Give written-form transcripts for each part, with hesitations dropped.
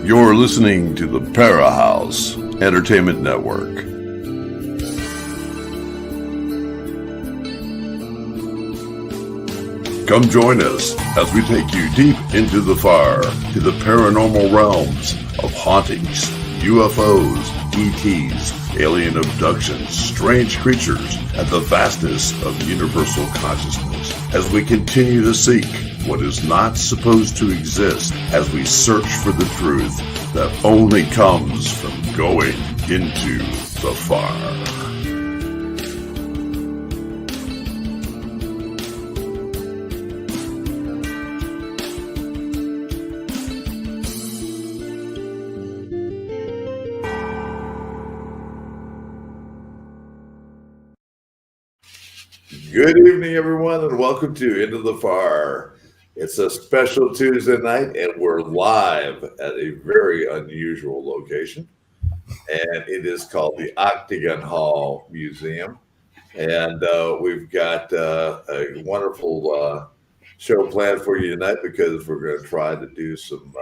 You're listening to the Para House Entertainment Network. Come join us as we take you deep into the fire to the paranormal realms of hauntings, UFOs, ETs, alien abductions, strange creatures, and the vastness of universal consciousness as we continue to seek what is not supposed to exist as we search for the truth that only comes from going into the fire. Good evening, everyone, and welcome to Into the Fire. It's a special Tuesday night, and we're live at a very unusual location, and it is called the Octagon Hall Museum. And we've got a wonderful show planned for you tonight because we're going to try to do some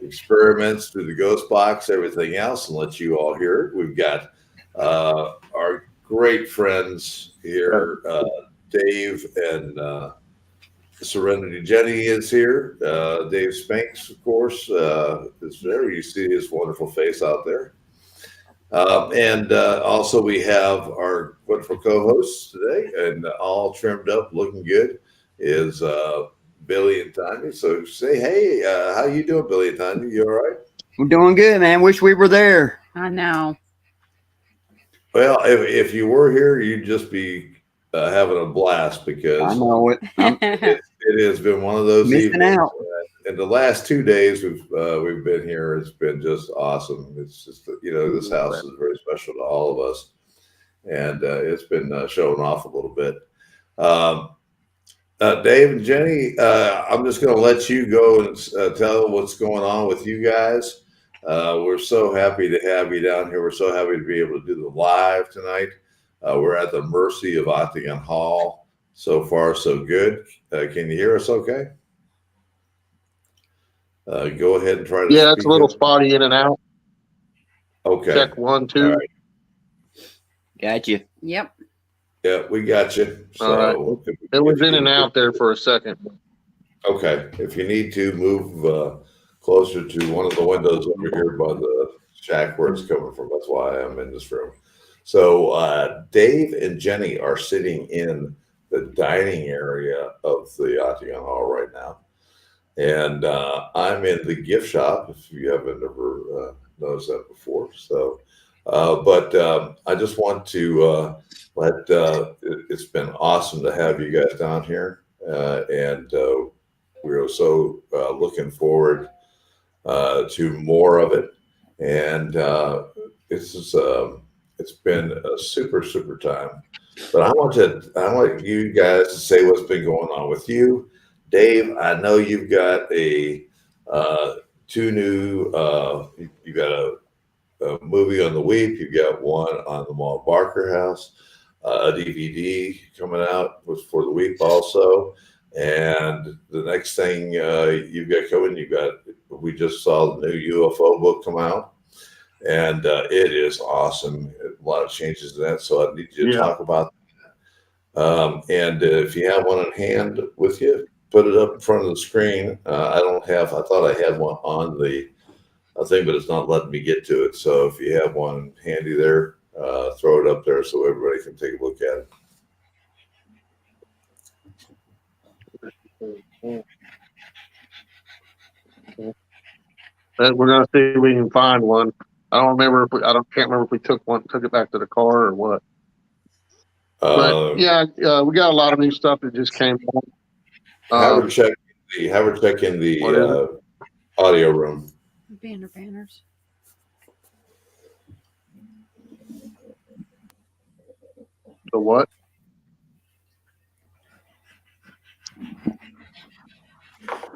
experiments through the ghost box, everything else, and let you all hear it. We've got our great friends here, Dave and Serenity Jenny is here. Dave Spanks, of course, is there. You see his wonderful face out there. And also we have our wonderful co-hosts today, and all trimmed up, looking good, is Billy and Tanya. So say, hey, how you doing, Billy and Tanya? You all right? I'm doing good, man. Wish we were there. I know. Well, if you were here, you'd just be having a blast because I know it. it has been one of those Missing evenings. out. In the last 2 days we've been here, it's been just awesome. It's just, this house is very special to all of us, and it's been showing off a little bit. Dave and Jenny, I'm just going to let you go and tell what's going on with you guys. We're so happy to have you down here. We're so happy to be able to do the live tonight. We're at the mercy of Octagon Hall. So far, so good. Can you hear us okay? Go ahead and try to Yeah, it's a little spotty in and out. Okay. Check 1, 2. All right. Got you. Yep. Yeah, we got you. So It was in and out there for a second. Okay. If you need to move closer to one of the windows over here by the shack where it's coming from, that's why I'm in this room. So Dave and Jenny are sitting in the dining area of the Octagon Hall right now. And I'm in the gift shop, if you haven't ever noticed that before. So, but I just want to it's been awesome to have you guys down here. And we're so looking forward to more of it. And it's been a super, super time. But I want you guys to say what's been going on with you. Dave, I know you've got two new, you got a movie on the week. You've got one on the Mall Barker House, a DVD coming out for the week also. And the next thing you've got coming, we just saw the new UFO book come out. And it is awesome. A lot of changes to that. So I need you to talk about that. And if you have one in hand with you, put it up in front of the screen. I thought I had one on the thing, but it's not letting me get to it. So if you have one handy there, throw it up there so everybody can take a look at it. We're gonna see if we can find one. I don't remember can't remember if we took it back to the car or what. But yeah, we got a lot of new stuff that just came on. Have her check in the audio room. Banners. The what?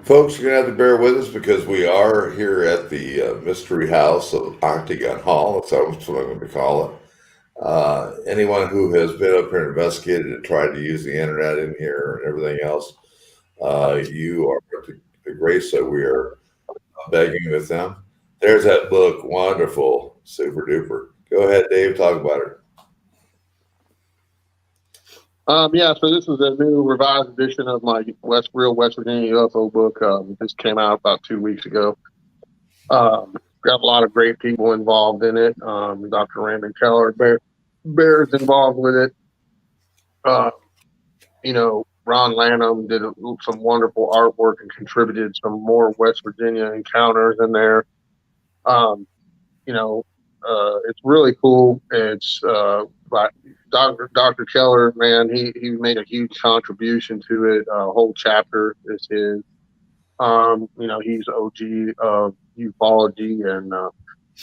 Folks, you're going to have to bear with us because we are here at the Mystery House of Octagon Hall. That's what I'm going to call it. Anyone who has been up here and investigated and tried to use the internet in here and everything else, you are the grace that we are begging with them. There's that book. Wonderful. Super duper. Go ahead, Dave. Talk about it. Yeah, so this is a new revised edition of my Real West Virginia UFO book. This came out about 2 weeks ago. Got a lot of great people involved in it. Dr. Randon Keller, Bear's involved with it. Ron Lanham did some wonderful artwork and contributed some more West Virginia encounters in there. It's really cool. It's by Dr. Keller, man, he made a huge contribution to it. A whole chapter is his. He's OG of ufology and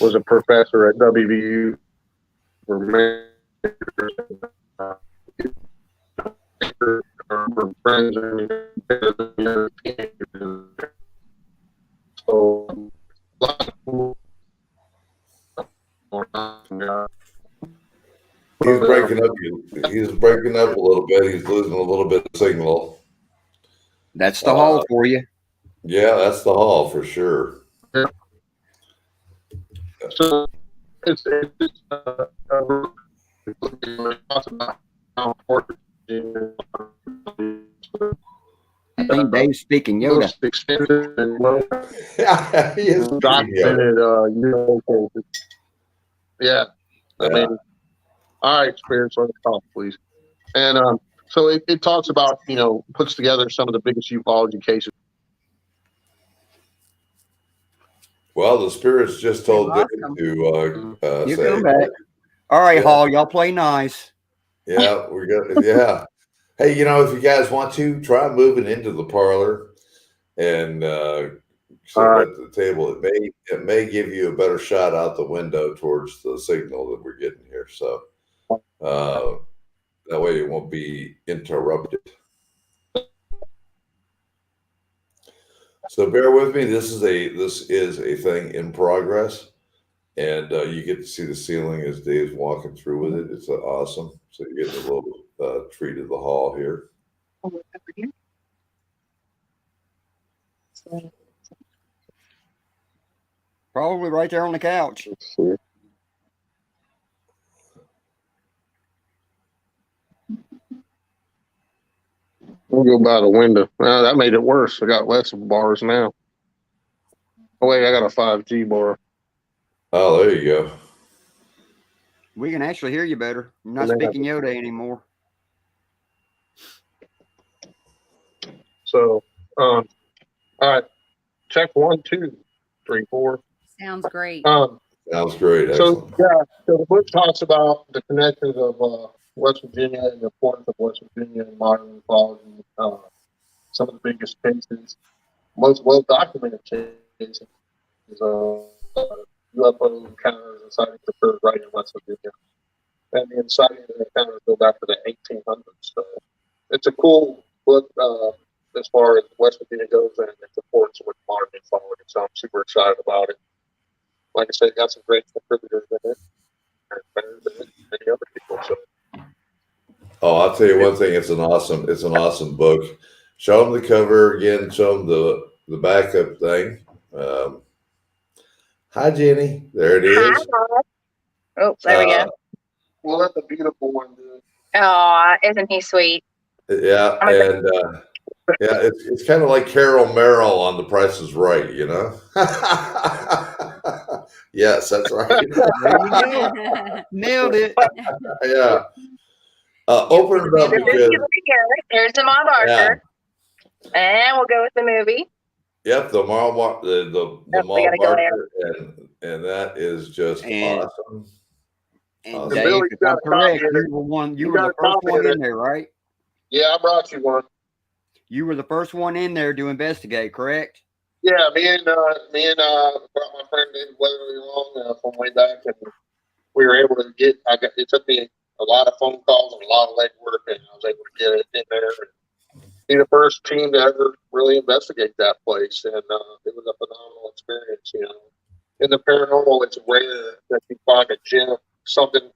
was a professor at WVU for many years. Friends so a lot of cool. He's breaking up. He's breaking up a little bit. He's losing a little bit of signal. That's the hall for you. Yeah, that's the hall for sure. Yeah. So it's I think Dave's speaking Yoda. Extended and well He is documented cases. Yeah. I mean, all right, Spirits, let's talk, please. And so it talks about, puts together some of the biggest ufology cases. Well, the Spirits just told Dave to You say, come back. All right, Hall, y'all play nice. Yeah, we're good. Yeah. Hey, if you guys want to, try moving into the parlor and sit at the table. It may give you a better shot out the window towards the signal that we're getting here. So that way it won't be interrupted. So bear with me. This is a thing in progress, and you get to see the ceiling as Dave's walking through with it. It's awesome. So you get a little treat of the hall here. Probably right there on the couch. We'll go by the window. That made it worse. I got less bars now. Oh, wait, I got a 5G bar. Oh, there you go. We can actually hear you better. I'm not speaking Yoda anymore. So, all right. Check 1, 2, 3, 4. Sounds great. Sounds great. So, yeah, so the book talks about the connections of West Virginia and the importance of West Virginia in modern ufology. Some of the biggest cases, most well-documented cases, UFO encounters and sightings occurred right in West Virginia. And the sightings and encounters go back to the 1800s. So it's a cool book as far as West Virginia goes and its importance with modern ufology. So I'm super excited about it. Like I said, got some great contributors in it, and better than many other people. So. Oh, I'll tell you one thing. It's an awesome book. Show them the cover again. Show them the backup thing. Hi, Jenny. There it is. Hi. Oh, there we go. Well, that's a beautiful one, dude. Oh, isn't he sweet? Yeah, and it's kind of like Carol Merrill on The Price is Right, Yes, that's right. There you go. Nailed it. Yeah. Open it up because there's the Mom Barker. And we'll go with the movie. Yep, the Mall Barker, and that is just awesome. And Dave, if I'm correct, you were the first one in there, right? Yeah, I brought you one. You were the first one in there to investigate, correct? Yeah, me and brought my friend David Weatherly along from way back, and we were able to get. It took me a lot of phone calls and a lot of legwork, and I was able to get it in there and be the first team to ever really investigate that place. And it was a phenomenal experience. In the paranormal, it's rare that you find a gem, something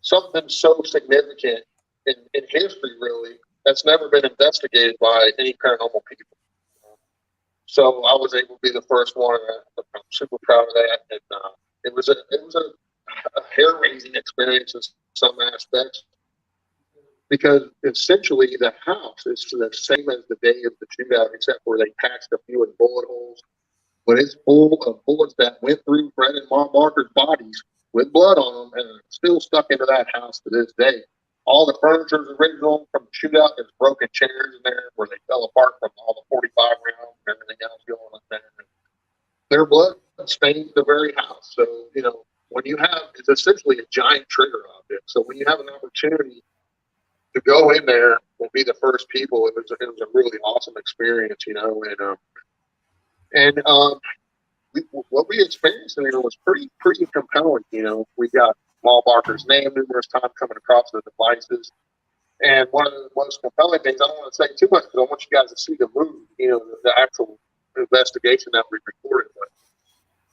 so significant in history, really, that's never been investigated by any paranormal people. So I was able to be the first one. I'm super proud of that. And it was a hair raising experience in some aspects, because essentially the house is the same as the day of the shootout, except for they patched a few in bullet holes. But it's full of bullets that went through Fred and Mom Barker's bodies with blood on them, and are still stuck into that house to this day. All the furniture is original from the shootout. There's broken chairs in there where they fell apart from all the 45 rounds and everything else going on there. Their blood stained the very house. So, when you have, it's essentially a giant trigger object. So when you have an opportunity to go in there and be the first people, it was a really awesome experience, what we experienced in there was pretty compelling. We got Mal Barker's name numerous times coming across the devices, and one of the most compelling things, I don't want to say too much because I want you guys to see the movie, the actual investigation that we recorded. But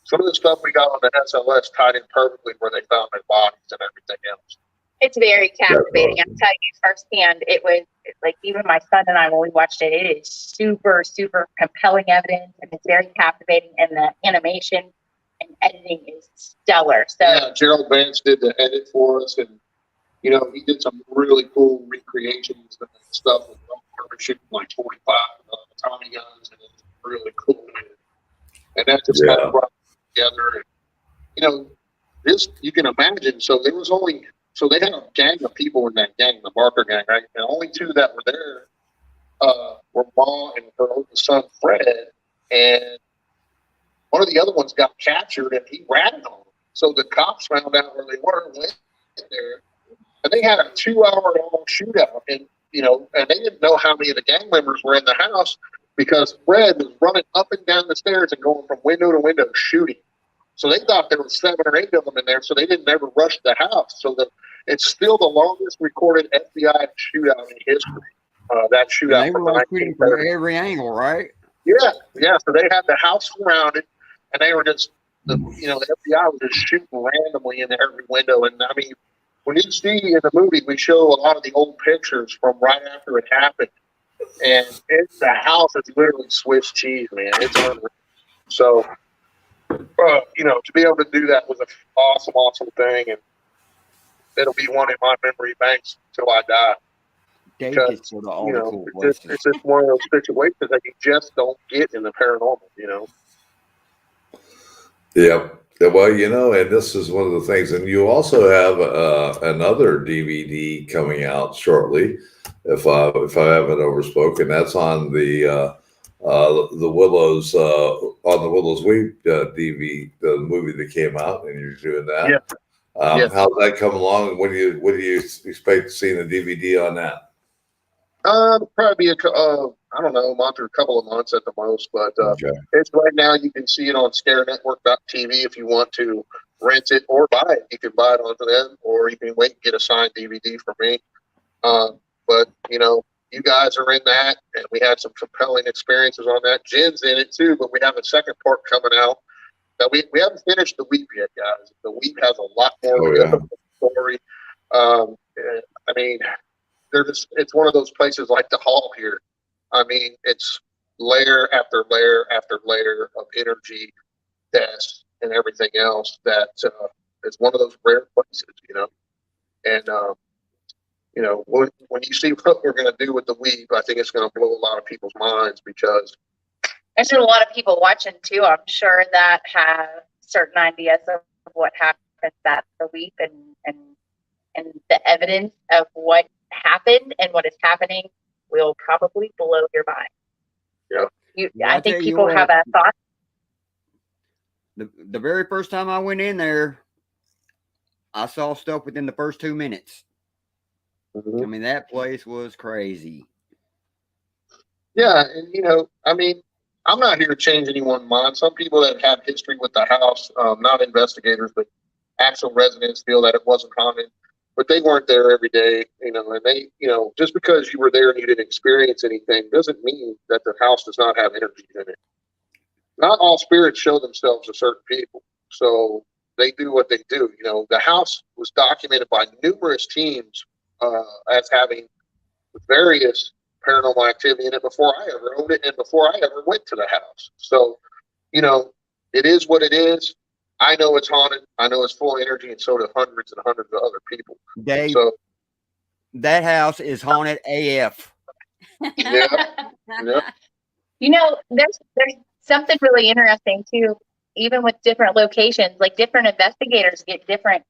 some of the stuff we got on the SLS tied in perfectly where they found their bodies and everything else. It's very captivating. I'm telling you firsthand, it was like, even my son and I, when we watched it, it is super, super compelling evidence, and it's very captivating, and the animation and editing is stellar. So yeah, Gerald Vance did the edit for us, and he did some really cool recreations and stuff with shooting like 45 Tommy guns, and it's really cool. And that just kind of brought it together. And, this, you can imagine. So they had a gang of people in that gang, the Barker gang, right? And only two that were there were Ma and her oldest son, Fred. And one of the other ones got captured, and he ratted on them. So the cops found out where they were, went there, and they had a 2-hour-long shootout. And, and they didn't know how many of the gang members were in the house, because Fred was running up and down the stairs and going from window to window shooting. So they thought there were 7 or 8 of them in there, so they didn't ever rush the house. So it's still the longest recorded FBI shootout in history. That shootout. And they were shooting from every angle, right? Yeah. So they had the house surrounded, and they were just, the FBI was just shooting randomly in every window. And I mean, when you see in the movie, we show a lot of the old pictures from right after it happened, and the house is literally Swiss cheese, man. It's unreal. So. To be able to do that was an awesome thing, and it'll be one in my memory banks till I die. Because, it's just one of those situations that you just don't get in the paranormal, Yeah. Well, and this is one of the things, and you also have another DVD coming out shortly, if I haven't overspoken. That's on the Willows on the Willows Weep DVD, the movie that came out, and you're doing that. Yeah. How's that come along? What do you expect to see in the DVD on that? Probably be I don't know, a month or a couple of months at the most. But it's right now. You can see it on ScareNetwork.tv if you want to rent it or buy it. You can buy it onto them, or you can wait and get a signed DVD from me. But you guys are in that, and we had some compelling experiences on that. Jen's in it too, but we have a second part coming out that we haven't finished the Weep yet, guys. The Weep has a lot more story. I mean, it's one of those places like the Hall here. I mean, it's layer after layer after layer of energy, deaths, and everything else that is one of those rare places, And when you see what we're going to do with the Weep, I think it's going to blow a lot of people's minds, because there's a lot of people watching too, I'm sure, that have certain ideas of what happens at the Weep, and the evidence of what happened and what is happening will probably blow your mind. Yeah. I think people have that thought. The very first time I went in there, I saw stuff within the first 2 minutes. Mm-hmm. I mean, that place was crazy. Yeah, and I mean, I'm not here to change anyone's mind. Some people that have history with the house, not investigators, but actual residents, feel that it wasn't haunted, but they weren't there every day, and they, just because you were there and you didn't experience anything doesn't mean that the house does not have energy in it. Not all spirits show themselves to certain people, so they do what they do. The house was documented by numerous teams as having various paranormal activity in it before I ever owned it and before I ever went to the house. So, you know, it is what it is. I know it's haunted. I know it's full of energy, and so do hundreds and hundreds of other people. Dave, So, that house is haunted AF. yeah. You know, there's something really interesting too, even with different locations, like different investigators get different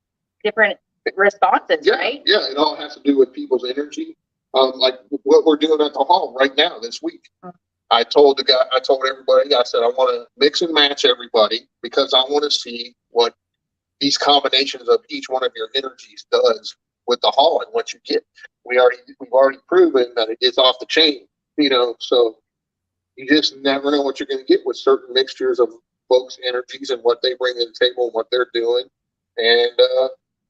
responses, right? Yeah, it all has to do with people's energy. Like what we're doing at the hall right now this week. I told everybody, I said, I want to mix and match everybody because I want to see what these combinations of each one of your energies does with the hall and what you get. We've already proven that it is off the chain, you know, so you just never know what you're going to get with certain mixtures of folks' energies and what they bring to the table and what they're doing. And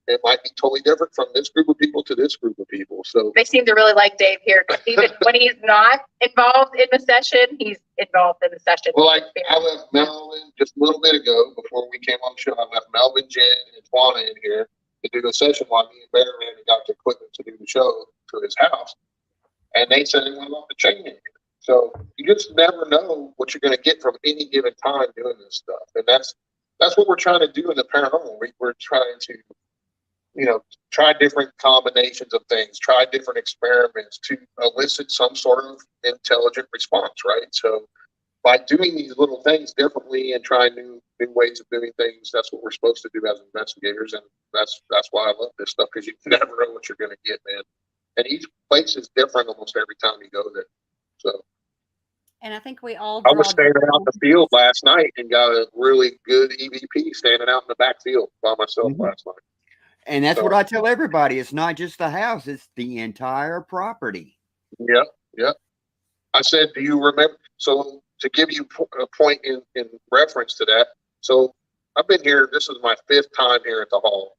it might be totally different from this group of people to this group of people. So they seem to really like Dave here. Even when he's not involved in the session, he's involved in the session. Well, I left Melvin just a little bit ago before we came on the show. I left Melvin, Jen, and Twana in here to do the session while me and Bear ran and got the equipment to do the show to his house. And they said they went off the chain in here. So you just never know what you're going to get from any given time doing this stuff. And that's what we're trying to do in the paranormal. We're trying to, you know, try different combinations of things, try different experiments to elicit some sort of intelligent response, right? So by doing these little things differently and trying new ways of doing things, that's what we're supposed to do as investigators. And that's why I love this stuff, because you never know what you're going to get, man. And each place is different almost every time you go there. So, and I think we all. I was standing out in the field last night and got a really good EVP standing out in the back field by myself last night. And that's what I tell everybody. It's not just the house; it's the entire property. Yep. I said, do you remember? So to give you a point in reference to that, so I've been here. This is my 5th time here at the hall.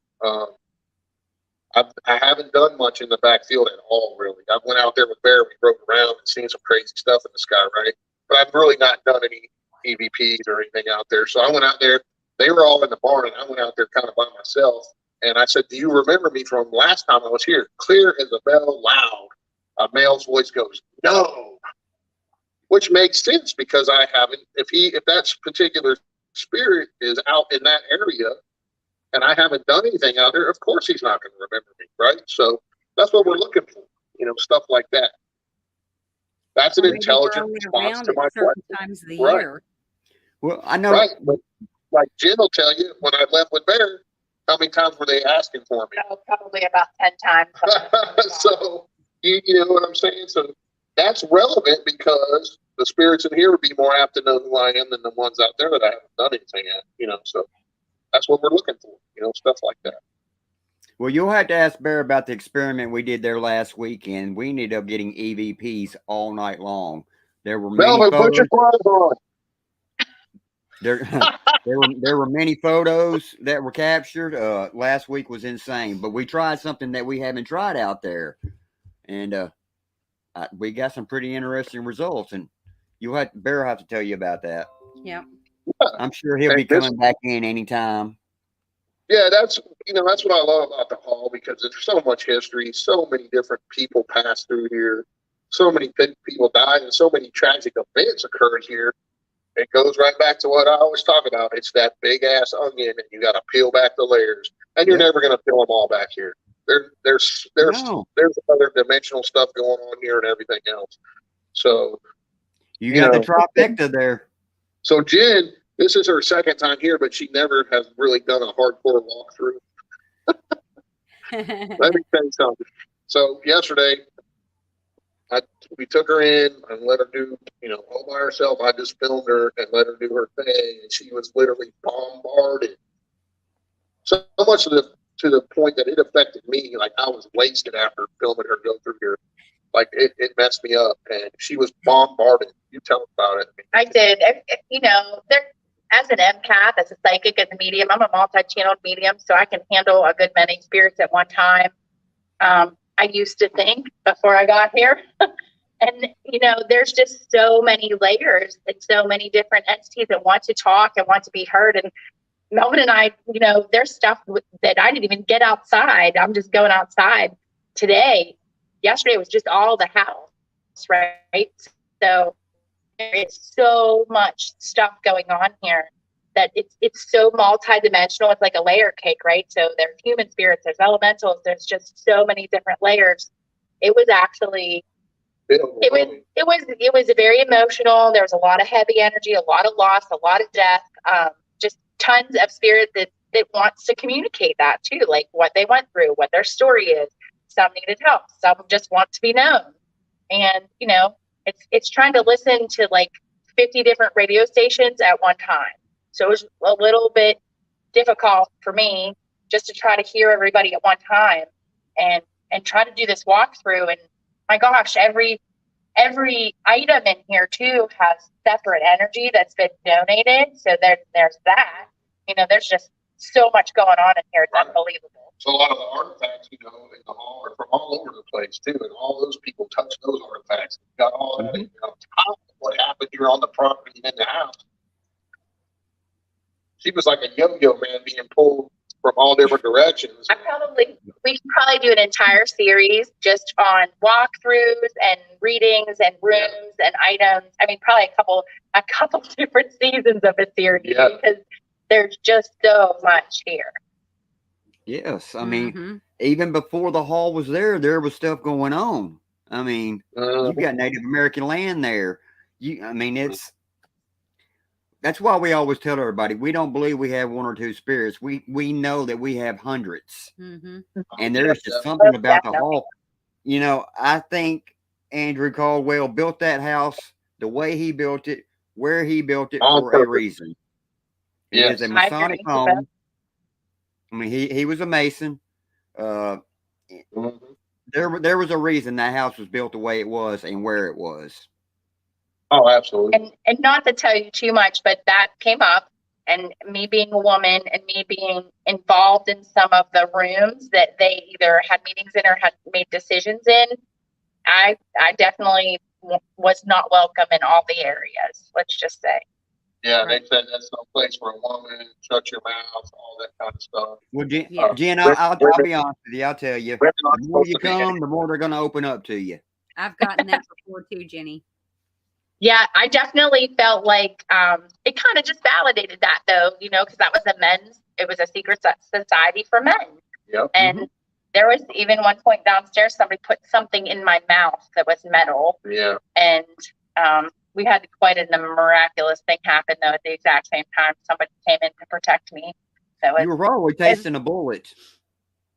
I haven't done much in the backfield at all, really. I went out there with Bear. We rode around and seen some crazy stuff in the sky, right? But I've really not done any EVPs or anything out there. So I went out there. They were all in the barn, and I went out there kind of by myself. And I said, do you remember me from last time I was here? Clear as a bell, loud. A male's voice goes, no. Which makes sense, because I haven't, if that particular spirit is out in that area, and I haven't done anything out there, of course he's not going to remember me, right? So that's what we're looking for, you know, stuff like that. That's an intelligent response to my question. Times of the right. year. Well, I know. Right, but like Jen will tell you, when I left with Bear, how many times were they asking for me? Oh, probably about 10 times. So you know what I'm saying? So that's relevant, because the spirits in here would be more apt to know who I am than the ones out there that I haven't done anything at, you know, so. That's what we're looking for, you know, stuff like that. Well, you'll have to ask Bear about the experiment we did there last weekend. We ended up getting EVPs all night long. There were many Melvin, put your clothes on. There were many photos that were captured. Last week was insane, but we tried something that we haven't tried out there, and we got some pretty interesting results. And Bear will have to tell you about that. Yeah. I'm sure he'll be coming back in anytime. Yeah, that's what I love about the hall, because there's so much history, so many different people pass through here, so many people died, and so many tragic events occurred here. It goes right back to what I always talk about. It's that big ass onion, and you got to peel back the layers, and you're never going to peel them all back here. There's other dimensional stuff going on here and everything else. So you got the trifecta there. So Jen, this is her 2nd time here, but she never has really done a hardcore walkthrough. Let me tell you something. So yesterday, we took her in and let her do, you know, all by herself. I just filmed her and let her do her thing, and she was literally bombarded. So much to the point that it affected me. Like, I was wasted after filming her go through here. Like, it messed me up, and she was bombarded. You tell them about it. I did. You know, as an empath, as a psychic, as a medium, I'm a multi-channeled medium, so I can handle a good many spirits at one time. I used to think before I got here. And, you know, there's just so many layers and so many different entities that want to talk and want to be heard. And Melvin and I, you know, there's stuff that I didn't even get outside. I'm just going outside today. Yesterday was just all the house. right? So there is so much stuff going on here that it's so multidimensional. It's like a layer cake, right? So there's human spirits, there's elementals, there's just so many different layers. It was actually it was very emotional. There was a lot of heavy energy, a lot of loss, a lot of death, just tons of spirit that wants to communicate that too, like what they went through, what their story is. Some needed help, some just want to be known. And it's trying to listen to like 50 different radio stations at one time. So it was a little bit difficult for me just to try to hear everybody at one time and try to do this walkthrough. And my gosh, every item in here too has separate energy that's been donated. So there's that. There's just so much going on in here. It's unbelievable. So a lot of the artifacts, in the hall are from all over the place too, and all those people touch those artifacts. You got all that, top of what happened here on the property and in the house. She was like a yo-yo, man, being pulled from all different directions. We could probably do an entire series just on walkthroughs and readings and rooms and items. I mean, probably a couple different seasons of a series because there's just so much here. Yes, I mean, even before the hall was there was stuff going on. I mean, you've got Native American land there. That's why we always tell everybody we don't believe we have one or two spirits. We know that we have hundreds, and there's just something about the hall. I think Andrew Caldwell built that house the way he built it, where he built it for a reason. It is a Masonic home. I mean, he was a Mason. There was a reason that house was built the way it was and where it was. Oh, absolutely. And not to tell you too much, but that came up, and me being a woman and me being involved in some of the rooms that they either had meetings in or had made decisions in, I definitely was not welcome in all the areas. Let's just say. Yeah, they said that's no place for a woman. Shut your mouth, all that kind of stuff. Well, Jen, I'll be honest with you. I'll tell you. The more you come, the more they're going to open up to you. I've gotten that before too, Jenny. Yeah, I definitely felt like it kind of just validated that, though, because that was it was a secret society for men. Yep. And there was even one point downstairs, somebody put something in my mouth that was metal. Yeah. And we had quite a miraculous thing happen, though, at the exact same time. Somebody came in to protect me. So you were probably tasting a bullet.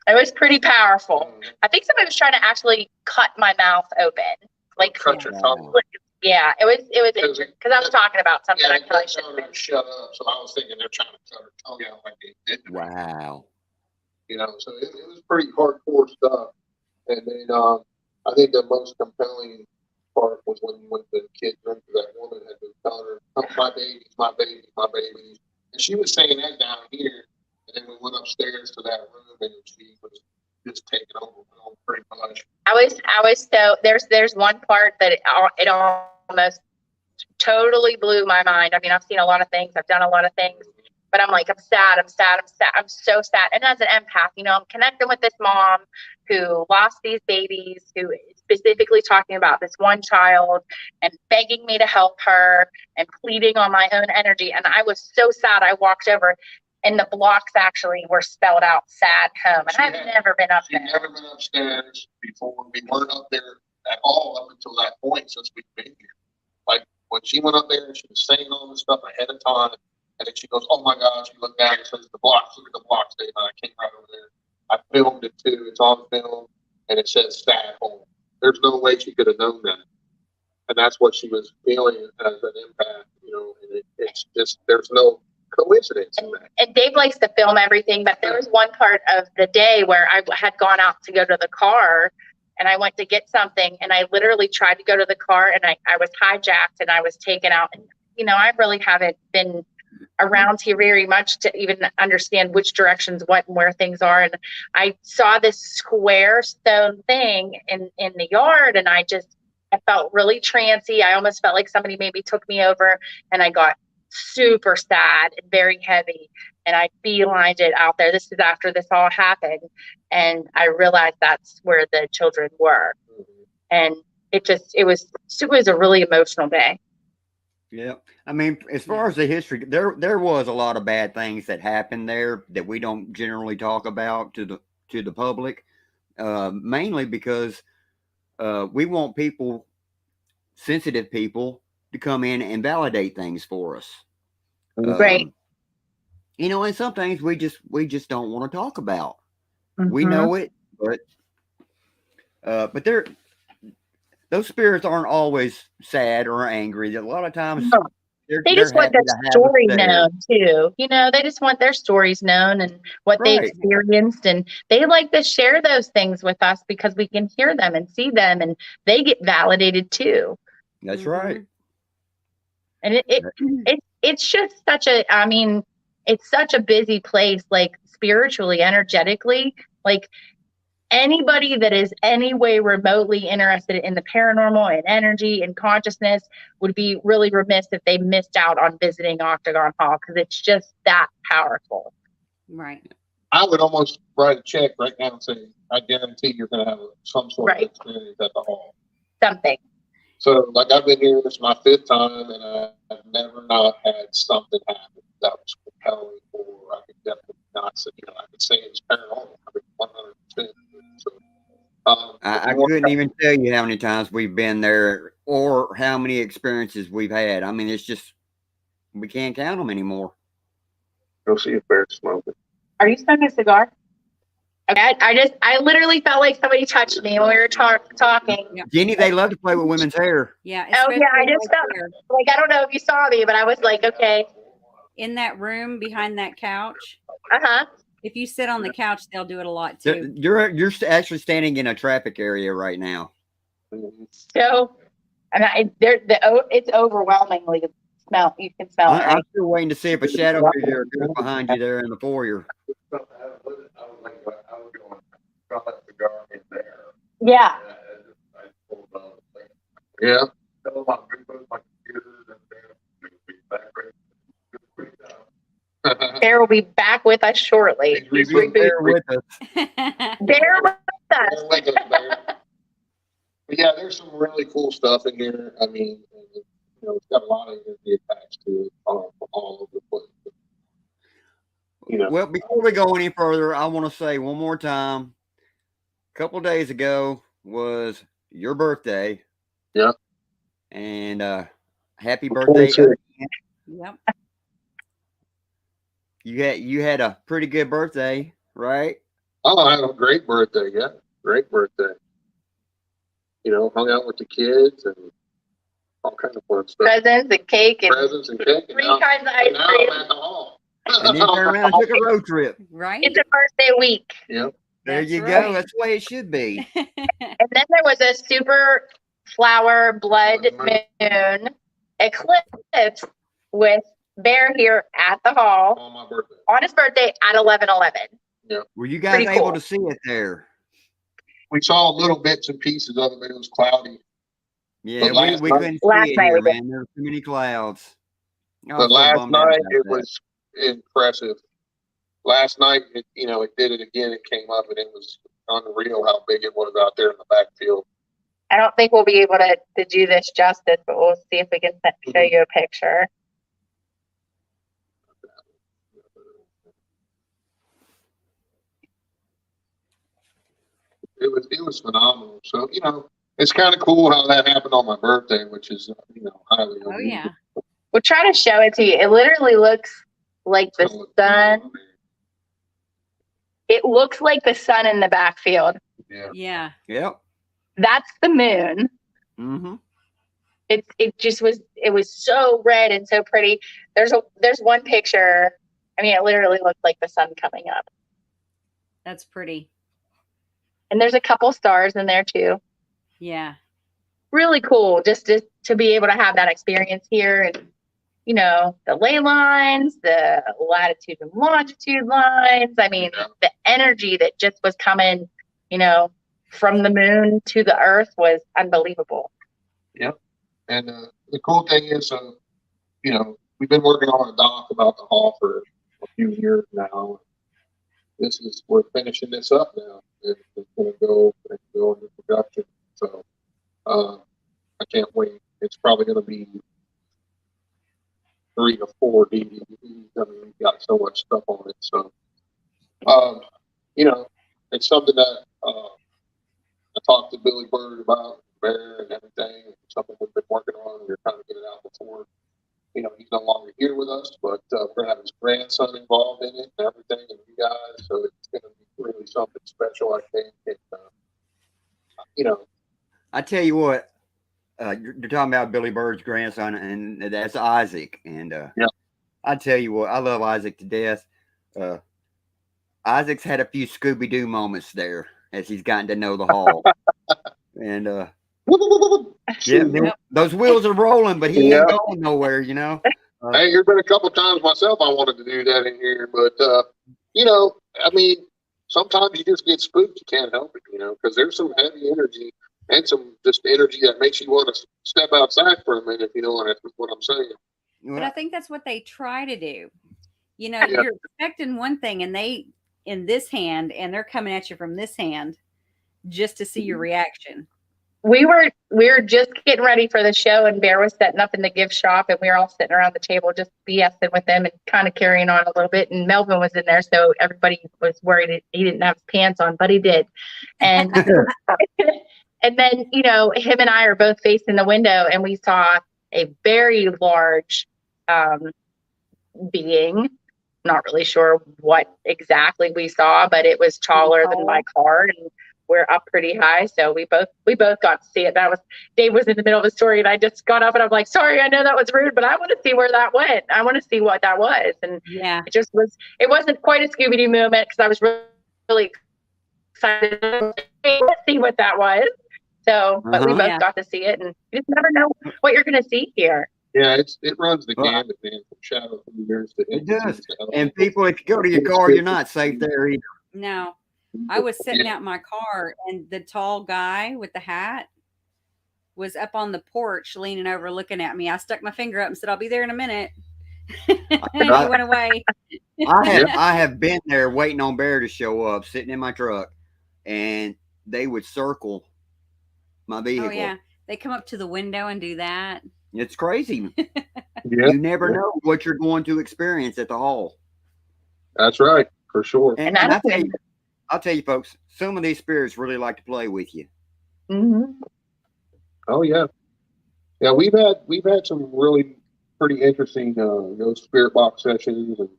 It was pretty powerful. I think somebody was trying to actually cut my mouth open. Like, cut your tongue. Yeah, it was interesting because I was talking about something I probably shouldn't have. Shut up. So I was thinking they're trying to cut her tongue out like they did. Wow. So it was pretty hardcore stuff. And then I think the most compelling part was when the kid dreamt that woman had been telling her, "Oh, my babies, my babies, my babies," and she was saying that down here. And then we went upstairs to that room, and she was just taking over pretty much. I was so there's one part that it almost totally blew my mind. I mean, I've seen a lot of things, I've done a lot of things, but I'm like, I'm sad. I'm so sad. And as an empath, I'm connecting with this mom who lost these babies, who is specifically talking about this one child and begging me to help her and pleading on my own energy. And I was so sad. I walked over, and the blocks actually were spelled out "sad home." And I've never been up there. She'd never been upstairs before. We weren't up there at all up until that point since we've been here. Like when she went up there, she was saying all this stuff ahead of time. And then she goes, "Oh my gosh," she looked down and says, "The blocks, look at the blocks, Dave." And I came right over there. I filmed it too. It's on film. And it says "sad home." There's no way she could have known that. And that's what she was feeling as an empath, and it's just, there's no coincidence in that. And Dave likes to film everything, but there was one part of the day where I had gone out to go to the car, and I went to get something, and I literally tried to go to the car, and I was hijacked and I was taken out. And, I really haven't been around here very much to even understand which directions, what and where things are. And I saw this square stone thing in the yard, and I felt really trancy. I almost felt like somebody maybe took me over, and I got super sad and very heavy. And I beelined it out there. This is after this all happened. And I realized that's where the children were. And it was a really emotional day. Yeah, I mean, as far as the history, there was a lot of bad things that happened there that we don't generally talk about to the public, mainly because we want people, sensitive people, to come in and validate things for us. Right. You know, and some things we just don't want to talk about. We Mhm. know it, but those spirits aren't always sad or angry. A lot of times No. They they're just want happy their to have us story there. known too. You know, they just want their stories known and what they Right. experienced, and they like to share those things with us because we can hear them and see them, and they get validated too. That's right. And it's just such a, I mean, it's such a busy place, like spiritually, energetically, like anybody that is any way remotely interested in the paranormal and energy and consciousness would be really remiss if they missed out on visiting Octagon Hall, because it's just that powerful. Right. I would almost write a check right now and say, I guarantee you're going to have some sort of experience at the hall. Something. So, like, I've been here, this is my 5th time, and I've never not had something happen that was compelling, or I could definitely not say, you know, I could say it's paranormal. I mean, 100%. So, I couldn't even tell you how many times we've been there or how many experiences we've had. I mean, it's just, we can't count them anymore. Go see if Bear's smoking. Are you smoking a cigar? Okay, I literally felt like somebody touched me when we were talking. Yep. Jenny, they love to play with women's hair. Yeah. Oh yeah, I especially just felt there. like, I don't know if you saw me, but I was like, okay. In that room behind that couch. Uh-huh. If you sit on the couch, they'll do it a lot too. You're actually standing in a traffic area right now. So, and it's overwhelmingly smell. You can smell it, I'm right? still waiting to see if a shadow figure goes behind you there in the foyer. Yeah. Yeah. Bear will be back with us shortly. He's there with us. Bear with us. But yeah, there's some really cool stuff in here. I mean, you know, it's got a lot of energy attached to it all over the place. You know. Well, before we go any further, I want to say one more time. A couple of days ago was your birthday. Yeah. And happy birthday. Yep. You had a pretty good birthday, right? Oh, I had a great birthday. Yeah, great birthday. You know, hung out with the kids and all kinds of fun stuff. Presents and cake. And Presents and cake. 3 kinds of ice now cream. I'm at the hall. And then turned around and took a road trip. Right. It's a birthday week. Yep. There That's you go. right. That's the way it should be. And then there was a super flower blood moon eclipse with Bear here at the hall On my birthday. on his birthday at 11:11. Were you guys Pretty able cool. to see it there? We saw little bits and pieces of it, but it was cloudy. Yeah, last we night- couldn't last see it night here, we did. man. There were too many clouds. I was But so last bummed out night about it that. was impressive. Last night, it did it again. It came up and it was unreal how big it was out there in the backfield. I don't think we'll be able to do this justice, but we'll see if we can show you a picture. It was phenomenal. So, you know, it's kind of cool how that happened on my birthday, which is, you know, highly Oh yeah. We'll try to show it to you. It literally looks like the sun. It looks like the sun in the backfield. Yeah. Yeah. Yep. That's the moon. Mm-hmm. It was so red and so pretty. There's one picture. I mean, it literally looked like the sun coming up. That's pretty. And there's a couple stars in there too. Yeah. Really cool just to be able to have that experience here, and you know, the ley lines, the latitude and longitude lines. I mean, the energy that just was coming, you know, from the moon to the earth was unbelievable. Yep. And the cool thing is, you know, we've been working on a doc about the hall for a few years now. We're finishing this up now. It's going to go into production. So I can't wait. It's probably going to be 3 to 4 DVDs. I mean, we've got so much stuff on it. So, you know, it's something that I talked to Billy Bird about, Bear and everything. It's something we've been working on. We're trying to get it out before, you know, he's no longer here with us, but we're going to have his grandson involved in it and everything, and you guys. So it's going to be really something special, I think. And, you know, I tell you what, you're talking about Billy Bird's grandson, and that's Isaac. And yeah. I tell you what, I love Isaac to death. Isaac's had a few Scooby-Doo moments there as he's gotten to know the hall. And yeah, those wheels are rolling, but he ain't going nowhere, you know. Hey, there's been a couple of times myself I wanted to do that in here, but you know, I mean, sometimes you just get spooked. You can't help it, you know, because there's some heavy energy and some just energy that makes you want to step outside for a minute, if you know what I'm saying. But I think that's what they try to do. You know, you're expecting one thing, and they in this hand, and they're coming at you from this hand just to see your reaction. We were just getting ready for the show, and Bear was setting up in the gift shop, and we were all sitting around the table just BSing with them and kind of carrying on a little bit. And Melvin was in there, so everybody was worried he didn't have his pants on, but he did. And and then, you know, him and I are both facing the window, and we saw a very large being. Not really sure what exactly we saw, but it was taller than my car, and we're up pretty high, so we both got to see it. Dave was in the middle of a story, and I just got up and I'm like, sorry, I know that was rude, but I want to see where that went. I want to see what that was. And it wasn't quite a Scooby-Doo moment, because I was really excited to see what that was. So, but we both got to see it, and you just never know what you're going to see here. Yeah, it runs the gamut, man, from shadow figures to it does. And people, if you go to your car, you're not safe there either. No. I was sitting out in my car, and the tall guy with the hat was up on the porch leaning over looking at me. I stuck my finger up and said, I'll be there in a minute. And he went away. I have been there waiting on Bear to show up, sitting in my truck, and they would circle my vehicle. Oh, yeah. They come up to the window and do that. It's crazy. You never know what you're going to experience at the hall. That's right, for sure. And I'll tell you, folks, some of these spirits really like to play with you. Mm-hmm. Oh yeah, yeah. We've had some really pretty interesting spirit box sessions, and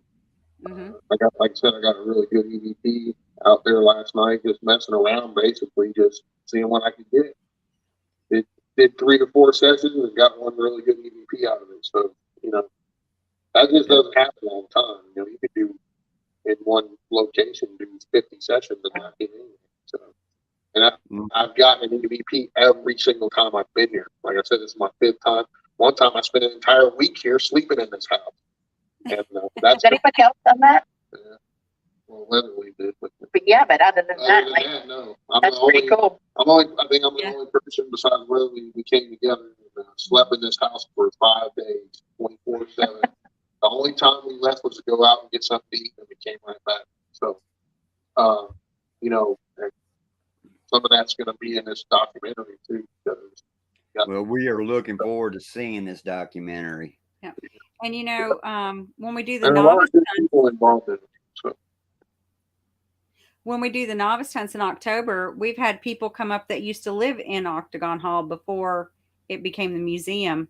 like I said, I got a really good EVP out there last night, just messing around, basically just seeing what I could get. It did 3 to 4 sessions and got one really good EVP out of it. So you know, that just doesn't happen all the time. You know, you could do in one location, do 50 sessions and not get anything. So, and I've gotten an EVP every single time I've been here. Like I said, this is my 5th time. One time I spent an entire week here sleeping in this house. And that's Has anybody else done that? Yeah. Well, Leslie did. But yeah, but other than that, no. That's pretty cool. I think I'm the only person besides Leslie we came together and slept in this house for 5 days, 24/7. The only time we left was to go out and get something to eat, and we came right back. So, you know, some of that's going to be in this documentary too. Well, we are looking forward to seeing this documentary. Yeah, and you know, when we do the novice people involved in it. So. When we do the novice hunts in October, we've had people come up that used to live in Octagon Hall before it became the museum.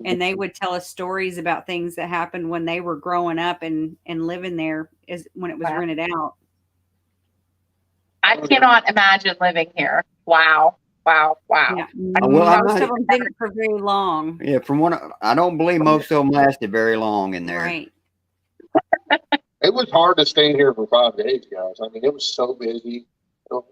And they would tell us stories about things that happened when they were growing up and living there when it was rented out. I cannot imagine living here. Wow. Yeah. Most of them didn't for very long. Yeah, I don't believe most of them lasted very long in there. Right. It was hard to stay here for 5 days, guys. I mean, it was so busy.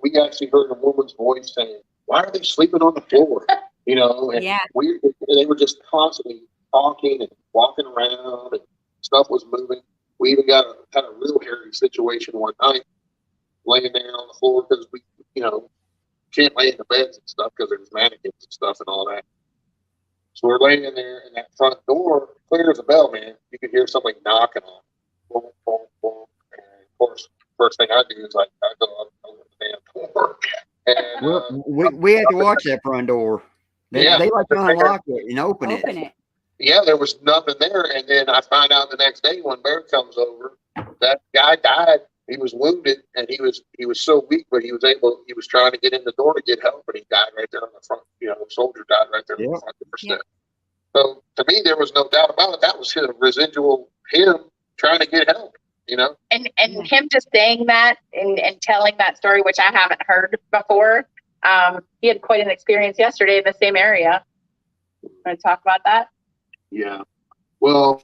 We actually heard a woman's voice saying, "Why are they sleeping on the floor?" You know, and they were just constantly talking and walking around, and stuff was moving. We even had a real hairy situation one night, laying there on the floor because we, you know, can't lay in the beds and stuff because there's mannequins and stuff and all that. So we're laying in there, and that front door, clear as a bell, man. You could hear somebody knocking on it. Boom, boom, boom. And of course, first thing I do is I go up over the damn door. And, we had to watch that front door. They like to unlock it and open it. Yeah, there was nothing there, and then I find out the next day when Bear comes over, that guy died. He was wounded, and he was so weak, but he was trying to get in the door to get help, and he died right there on the front. The soldier died right there on the front doorstep. So to me, there was no doubt about it. That was him trying to get help. And him just saying that and telling that story, which I haven't heard before. He had quite an experience yesterday in the same area. Want to talk about that? Yeah. Well,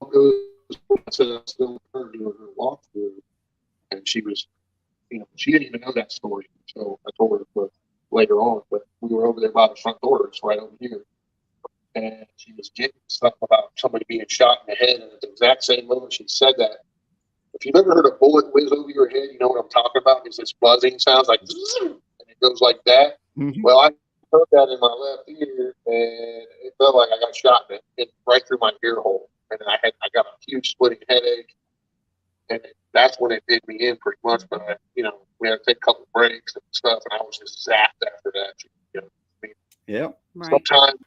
it was still her doing her walkthrough, and she was, she didn't even know that story. So I told her later on, but we were over there by the front door. It's right over here. And she was getting stuff about somebody being shot in the head. And at the exact same moment she said that, if you've ever heard a bullet whiz over your head, you know what I'm talking about. It's this buzzing sounds like, and it goes like that. Mm-hmm. Well, I heard that in my left ear, and it felt like I got shot in it right through my ear hole. And I got a huge splitting headache. And that's when it did me in pretty much. But, we had to take a couple breaks and stuff, and I was just zapped after that. Yeah. Right. Sometimes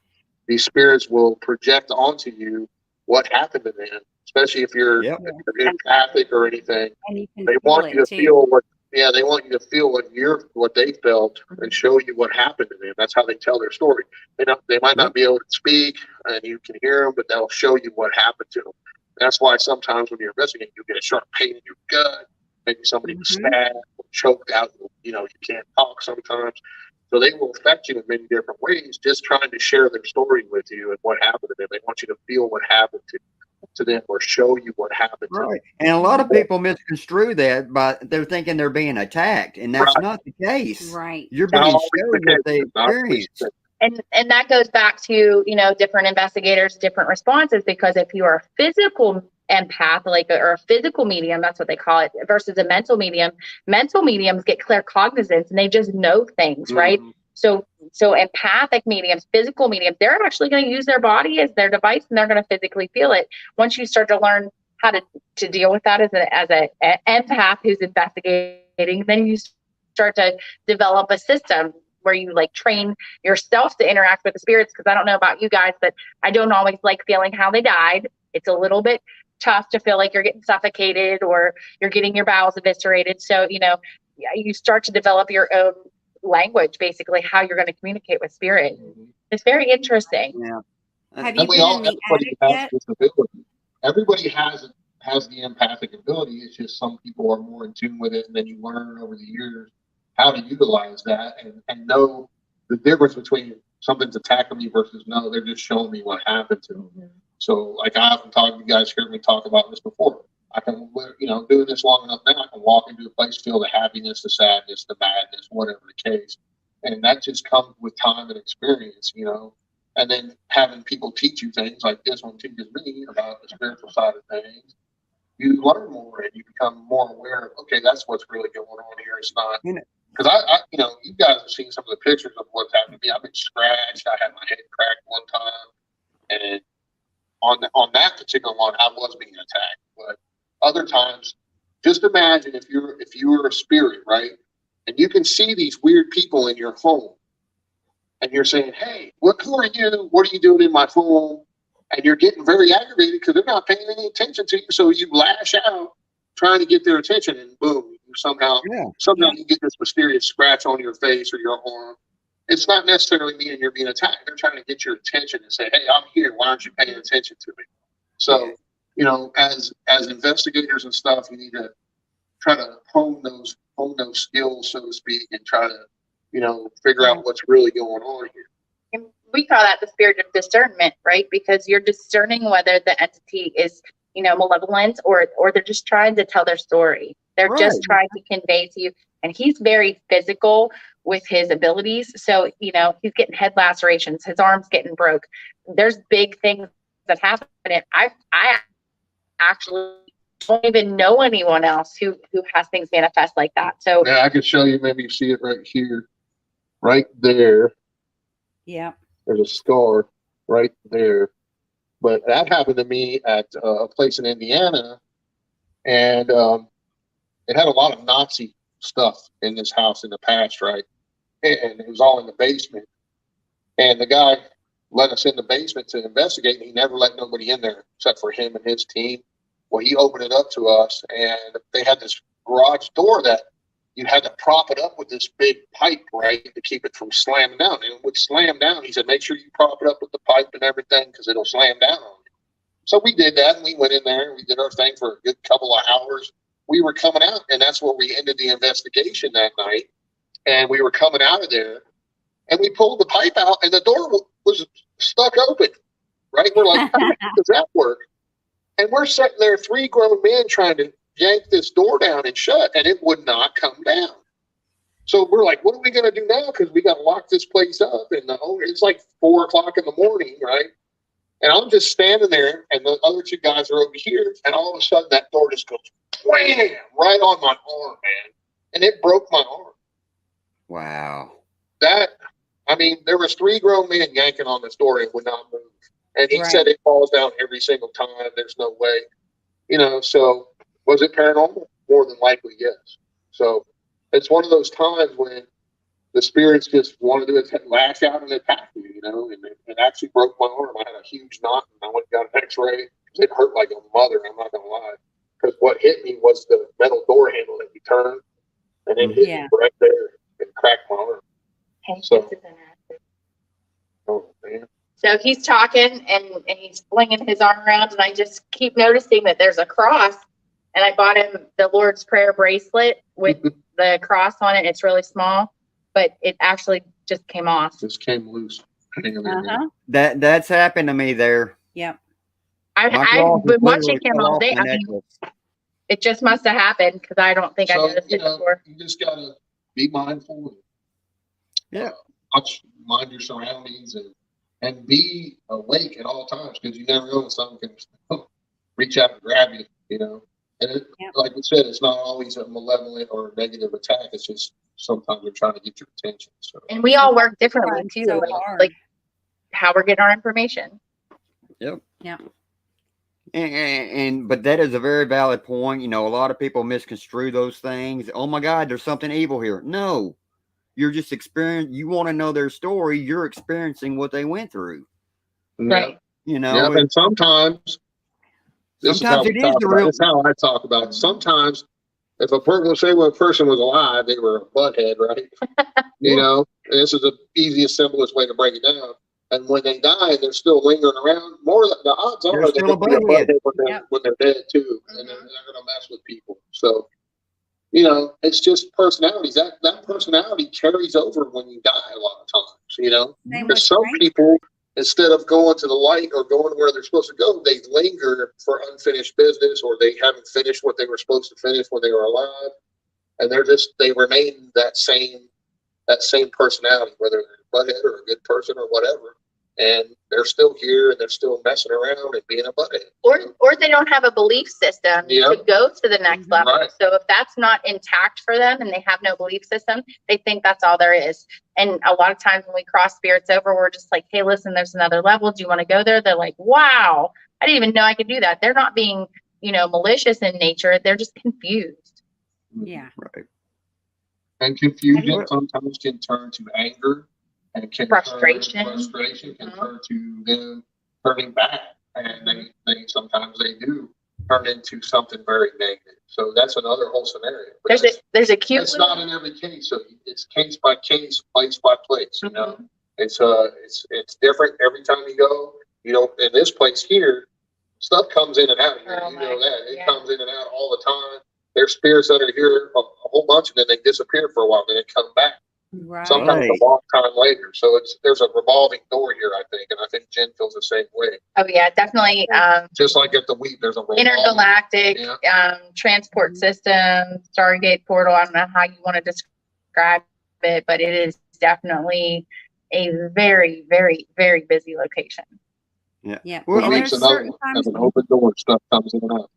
these spirits will project onto you what happened to them, especially if you're empathic or anything. They want you to feel they want you to feel what they felt and show you what happened to them. That's how they tell their story. They might not be able to speak and you can hear them, but they'll show you what happened to them. That's why sometimes when you're investigating, you get a sharp pain in your gut. Maybe somebody was stabbed or choked out. You can't talk sometimes. So they will affect you in many different ways, just trying to share their story with you and what happened to them. They want you to feel what happened to them or show you what happened to them. And a lot of people misconstrue that by they're thinking they're being attacked, and that's not the case. Right. You're being shown what they experienced. And that goes back to, different investigators, different responses, because if you are a physical empath, or a physical medium, that's what they call it, versus a mental mediums get claircognizance and they just know things, right? So empathic mediums, physical mediums, they're actually going to use their body as their device and they're going to physically feel it. Once you start to learn how to deal with that as an empath who's investigating, then you start to develop a system where you train yourself to interact with the spirits. Because I don't know about you guys, but I don't always like feeling how they died. It's a little bit tough to feel like you're getting suffocated or you're getting your bowels eviscerated. So, you start to develop your own language, basically how you're going to communicate with spirit. It's very interesting. Yeah. Have you been in the attic yet? Everybody has the empathic ability. It's just some people are more in tune with it, and then you learn over the years how to utilize that and know the difference between something's attacking me versus no, they're just showing me what happened to them. So I often talk, you guys heard me talk about this before. I can, doing this long enough now, I can walk into a place, feel the happiness, the sadness, the madness, whatever the case. And that just comes with time and experience, and then having people teach you things like this one teaches me about the spiritual side of things. You learn more and you become more aware of, okay, that's what's really going on here. It's not, because I you guys have seen some of the pictures of what's happened to me. I've been scratched. I had my head cracked one time, and on that particular one, I was being attacked. But other times, just imagine if you were a spirit, right, and you can see these weird people in your home, and you're saying, "Hey, who are you? What are you doing in my home?" And you're getting very aggravated because they're not paying any attention to you. So you lash out, trying to get their attention, and boom, you somehow you get this mysterious scratch on your face or your arm. It's not necessarily meaning you're being attacked. They're trying to get your attention and say, "Hey, I'm here. Why aren't you paying attention to me?" So, as investigators and stuff, you need to try to hone those skills, so to speak, and try to, figure out what's really going on here. And we call that the spirit of discernment, right? Because you're discerning whether the entity is, malevolent or they're just trying to tell their story. They're just trying to convey to you. And he's very physical with his abilities. So, he's getting head lacerations, his arm's getting broke. There's big things that happen. And I actually don't even know anyone else who has things manifest like that. So yeah, I could show you, maybe you see it right here, right there. Yeah. There's a scar right there. But that happened to me at a place in Indiana, and it had a lot of Nazi stuff in this house in the past, right? And it was all in the basement. And the guy let us in the basement to investigate, and he never let nobody in there except for him and his team. Well, he opened it up to us, and they had this garage door that you had to prop it up with this big pipe, right, to keep it from slamming down. And it would slam down. He said, make sure you prop it up with the pipe and everything because it'll slam down on you. So we did that, and we went in there, and we did our thing for a good couple of hours. We were coming out, and that's where we ended the investigation that night. And we were coming out of there, and we pulled the pipe out, and the door was stuck open, right? We're like, how does that work? And we're sitting there, 3 grown men trying to yank this door down and shut, and it would not come down. So we're like, what are we going to do now? Because we got to lock this place up. And it's like 4 o'clock in the morning, right? And I'm just standing there, and the other 2 guys are over here, and all of a sudden that door just goes wham right on my arm, man. And it broke my arm. Wow. There was 3 grown men yanking on this door and would not move. And he said it falls down every single time. There's no way. So was it paranormal? More than likely, yes. So it's one of those times when the spirits just wanted to lash out and attack you, and it actually broke my arm. I had a huge knot, and I went and got an x-ray. It hurt like a mother, I'm not going to lie. Because what hit me was the metal door handle that you turned, and it hit me right there and cracked my arm. Oh, man. So he's talking and he's flinging his arm around, and I just keep noticing that there's a cross. And I bought him the Lord's Prayer bracelet with the cross on it. It's really small, but it actually just came off. Just came loose. That's happened to me there. Yep. I've been watching him all day. It just must have happened because I don't think I noticed it before. You just gotta be mindful. Mind your surroundings and be awake at all times because you never know when someone can reach out and grab you. And like we said, it's not always a malevolent or negative attack. It's just sometimes they're trying to get your attention. So. And we all work differently too, so like how we're getting our information. Yep. Yeah. But that is a very valid point. A lot of people misconstrue those things. Oh my God, there's something evil here. No, you're just you want to know their story. You're experiencing what they went through. Right. And sometimes it is the real. That's how I talk about it. Sometimes if a person, say when a person was alive, they were a butthead, right? And this is the easiest, simplest way to break it down. And when they die, they're still lingering around. The odds are they're going to be a butthead when they're dead too, and they're going to mess with people. So, it's just personalities. That personality carries over when you die a lot of times. Because some people, instead of going to the light or going where they're supposed to go, they linger for unfinished business, or they haven't finished what they were supposed to finish when they were alive, and they remain that same personality, whether they're a butthead or a good person or whatever, and they're still here and they're still messing around and being a butthead. Or they don't have a belief system to go to the next level. Right. So if that's not intact for them and they have no belief system, they think that's all there is. And a lot of times when we cross spirits over, we're just like, hey, listen, there's another level. Do you want to go there? They're like, wow, I didn't even know I could do that. They're not being, malicious in nature. They're just confused. Yeah. Right. And confusion sometimes can turn to anger, and frustration can turn to them turning back, and they sometimes they do turn into something very negative. So that's another whole scenario. But there's a cute. It's not in every case. So it's case by case, place by place. It's different every time you go. In this place here, stuff comes in and out. It comes in and out all the time. There's spirits that are here a whole bunch, and then they disappear for a while, then they come back. Right. Sometimes a long time later. So there's a revolving door here, I think, and I think Jen feels the same way. Oh yeah, definitely. Just like at the Wheat, there's a intergalactic transport system, Stargate portal. I don't know how you want to describe it, but it is definitely a very, very, very busy location. Yeah. Well, there's certain times an open door, stuff comes in and out.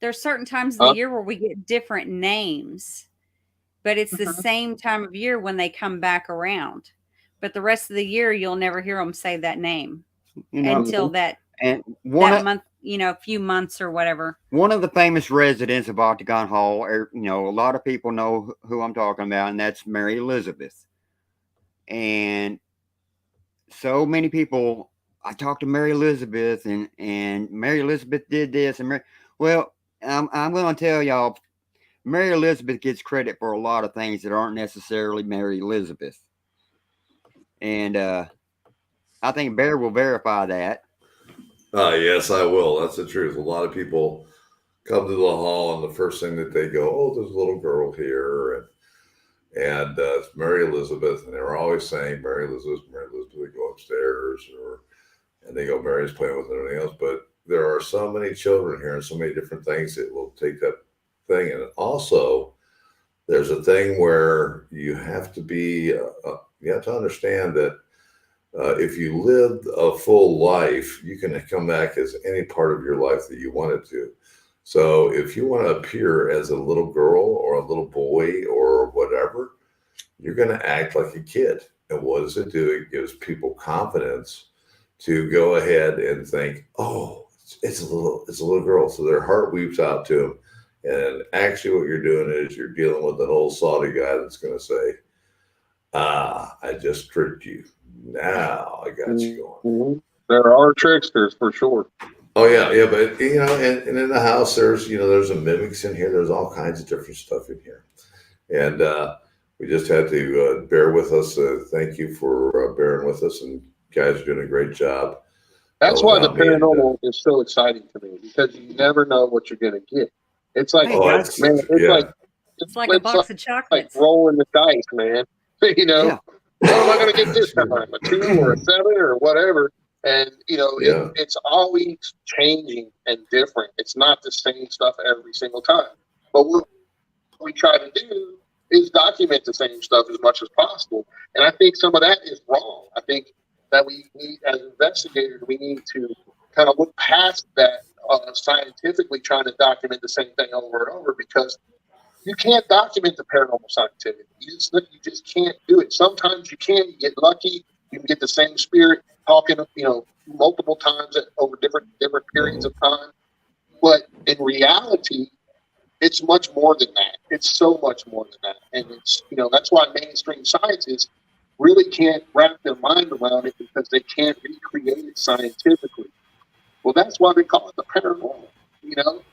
There's certain times of the year where we get different names, but it's the same time of year when they come back around. But the rest of the year, you'll never hear them say that name until that month, a few months or whatever. One of the famous residents of Octagon Hall, a lot of people know who I'm talking about, and that's Mary Elizabeth. And so many people. I talked to Mary Elizabeth, and Mary Elizabeth did this, and I'm going to tell y'all, Mary Elizabeth gets credit for a lot of things that aren't necessarily Mary Elizabeth, and I think Bear will verify that. Yes, I will. That's the truth. A lot of people come to the hall, and the first thing that they go, "Oh, there's a little girl here," and it's Mary Elizabeth, and they were always saying Mary Elizabeth. They go upstairs, and they go, Mary's playing with everything else. But there are so many children here, and so many different things that will take that thing. And also, there's a thing where you have to be, you have to understand that if you lived a full life, you can come back as any part of your life that you wanted to. So if you want to appear as a little girl or a little boy or whatever, you're going to act like a kid. And what does it do? It gives people confidence to go ahead and think, oh, it's a little girl. So their heart weeps out to them. And actually what you're doing is you're dealing with an old salty guy that's going to say, I just tricked you. Now I got you going. There are tricksters for sure. Oh yeah, but and in the house there's a mimics in here. There's all kinds of different stuff in here, and we just had to bear with us. Thank you for bearing with us, and guys are doing a great job. That's why the paranormal is so exciting to me, because you never know what you're going to get. It's like, it's like a box of chocolates. Like rolling the dice, man. What am I going to get this time? A 2 or a 7 or whatever. And, it's always changing and different. It's not the same stuff every single time. But what we try to do is document the same stuff as much as possible. And I think some of that is wrong. I think that we need, as investigators, we need to kind of look past that scientifically trying to document the same thing over and over, because you can't document the paranormal scientifically. You just can't do it. Sometimes you can. You get lucky. You can get the same spirit talking, multiple times over different periods of time. But in reality, it's much more than that. It's so much more than that. And it's, that's why mainstream scientists really can't wrap their mind around it, because they can't recreate it scientifically. Well, that's why they call it the paranormal,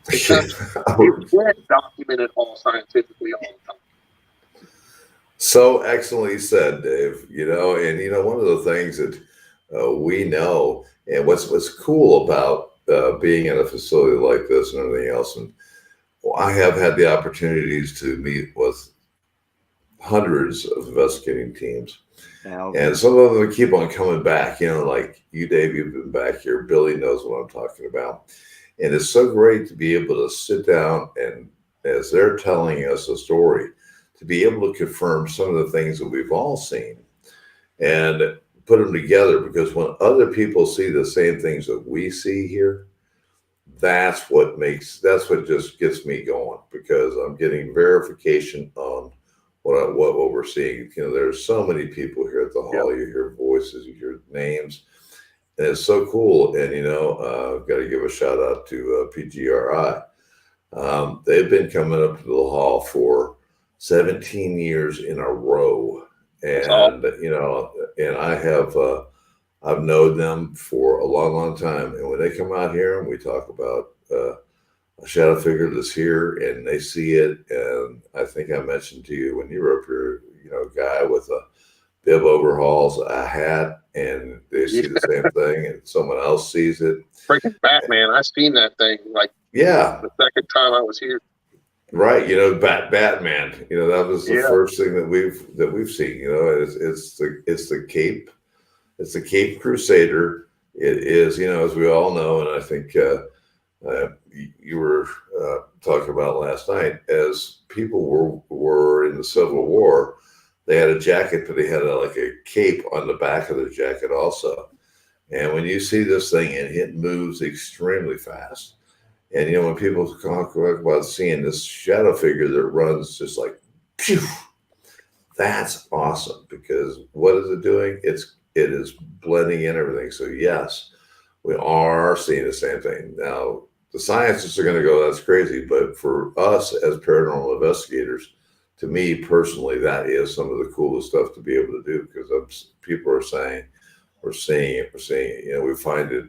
because you can't document it all scientifically all the time. So excellently said, Dave. And one of the things that we know, and what's cool about being in a facility like this and everything else, and I have had the opportunities to meet with hundreds of investigating teams. And some of them keep on coming back, like you, Dave, you've been back here. Billy knows what I'm talking about. And it's so great to be able to sit down and, as they're telling us a story, to be able to confirm some of the things that we've all seen and put them together. Because when other people see the same things that we see here, that's what just gets me going, because I'm getting verification on what we're seeing. There's so many people here at the hall. You hear voices, you hear names, and it's so cool. And I've got to give a shout out to PGRI. They've been coming up to the hall for 17 years in a row, and and I have I've known them for a long time. And when they come out here and we talk about a shadow figure that's here, and they see it, and I think I mentioned to you when you were up here, a guy with a bib overhauls, a hat, and they see the same thing, and someone else sees it. Freaking Batman! I've seen that thing the second time I was here. Right, Batman. That was the first thing that we've seen. It's the Cape. It's the Cape Crusader. It is, as we all know, and I think you were talking about last night, as people were in the Civil War, they had a jacket, but they had a cape on the back of their jacket also. And when you see this thing, and it moves extremely fast. And when people talk about seeing this shadow figure that runs just like, phew, that's awesome, because what is it doing? It is blending in everything. So yes, we are seeing the same thing. Now, the scientists are going to go, that's crazy. But for us as paranormal investigators, to me personally, that is some of the coolest stuff to be able to do, because people are saying, We're seeing it. We're seeing it. You know, we find it.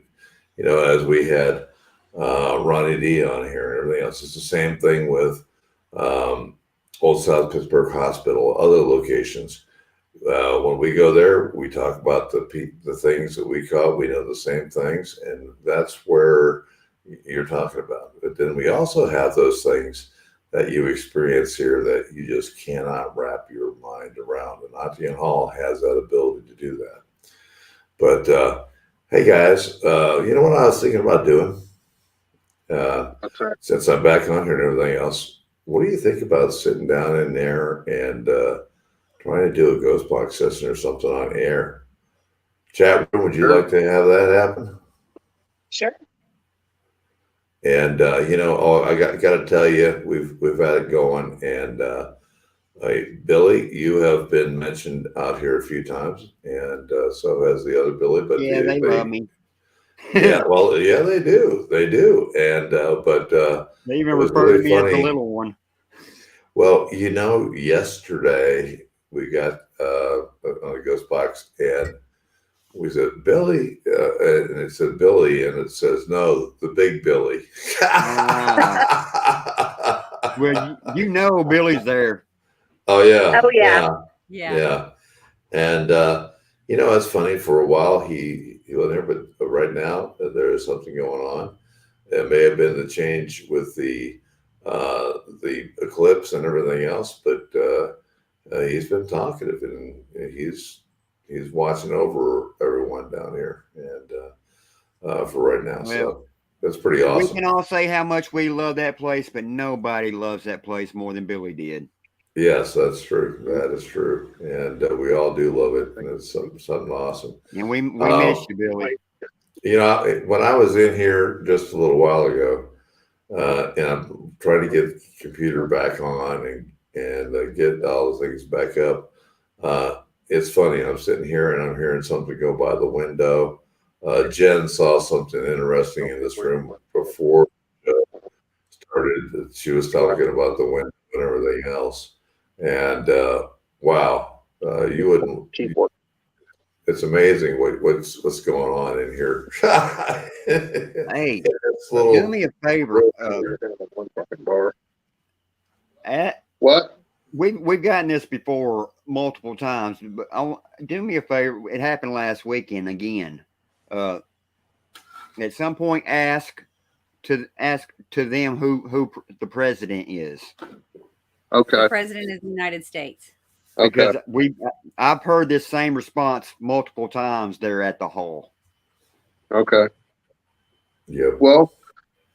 You know, as we had Ronnie D on here and everything else, it's the same thing with Old South Pittsburgh Hospital, other locations. When we go there, we talk about the things that we caught. We know the same things, and that's where you're talking about. But then we also have those things that you experience here that you just cannot wrap your mind around. And Octagon Hall has that ability to do that. But hey, guys, you know what I was thinking about doing? Since I'm back on here and everything else, what do you think about sitting down in there and trying to do a ghost box session or something on air? Chat room, would you like to have that happen? Sure. And you know, I got to tell you, we've had it going, and Billy, you have been mentioned out here a few times, and so has the other Billy. But yeah, they love me. Yeah, well, yeah, they do, and but they even refer to me as the little one. Well, you know, yesterday we got on a ghost box, and we said Billy, and it said Billy, and it says no, the big Billy. Well, you know Billy's there. Oh yeah. Oh yeah. Yeah. And you know, it's funny. For a while he wasn't there, but right now there is something going on. It may have been the change with the eclipse and everything else, but he's been talkative, and he's watching over everyone down here, and for right now. Well, so that's pretty awesome. We can all say how much we love that place, but nobody loves that place more than Billy did. Yes, that's true. That is true, and we all do love it, and it's something awesome. And we miss you, Billy. You know, when I was in here just a little while ago, and I'm trying to get the computer back on and get all the things back up. It's funny. I'm sitting here and I'm hearing something go by the window. Jen saw something interesting in this room before started. She was talking about the window and everything else. And wow, you wouldn't. It's amazing what's going on in here. Hey, do me a favor. What? We've gotten this before multiple times, but do me a favor. It happened last weekend again. At some point, ask to them who the president is. Okay. The president is the United States. Because I've heard this same response multiple times there at the hall. Okay. Yeah. Well,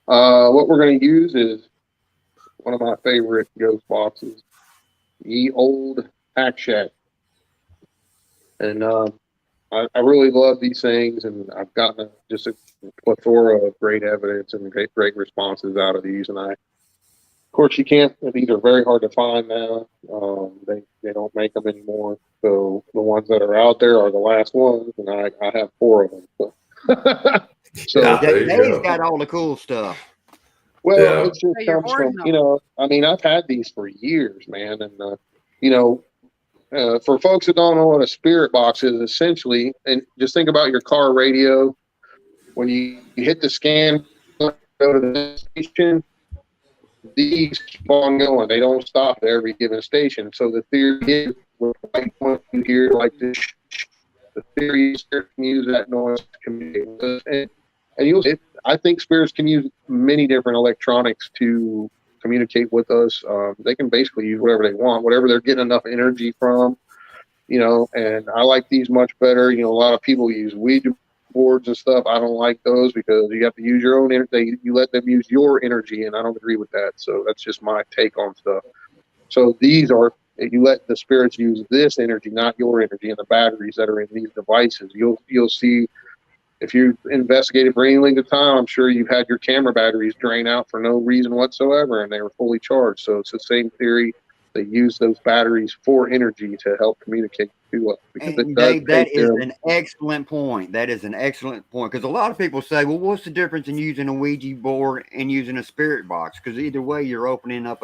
what we're going to use is one of my favorite ghost boxes, Ye Old Hack Shack. And I really love these things, and I've gotten just a plethora of great evidence and great responses out of these. And of course, you can't. These are very hard to find now. They don't make them anymore. So the ones that are out there are the last ones, and I have 4 of them. So yeah, Dave's got all the cool stuff. Well, it just comes from, you know, I mean, I've had these for years, man. And, you know, for folks that don't know what a spirit box is, essentially, and just think about your car radio. When you hit the scan, go to the station, these keep on going. They don't stop at every given station. So the theory is, when you hear like this, the theory is spirit can use that noise to communicate with us. And I think spirits can use many different electronics to communicate with us. They can basically use whatever they want, whatever they're getting enough energy from, you know. And I like these much better. You know, a lot of people use Ouija boards and stuff. I don't like those because you have to use your own energy. You let them use your energy, and I don't agree with that. So that's just my take on stuff. So these are, you let the spirits use this energy, not your energy, and the batteries that are in these devices. You'll see. If you investigated for any length of time, I'm sure you've had your camera batteries drain out for no reason whatsoever, and they were fully charged. So it's the same theory. They use those batteries for energy to help communicate to us. Dave, that is an excellent point. That is an excellent point, because a lot of people say, well, what's the difference in using a Ouija board and using a spirit box? Because either way, you're opening up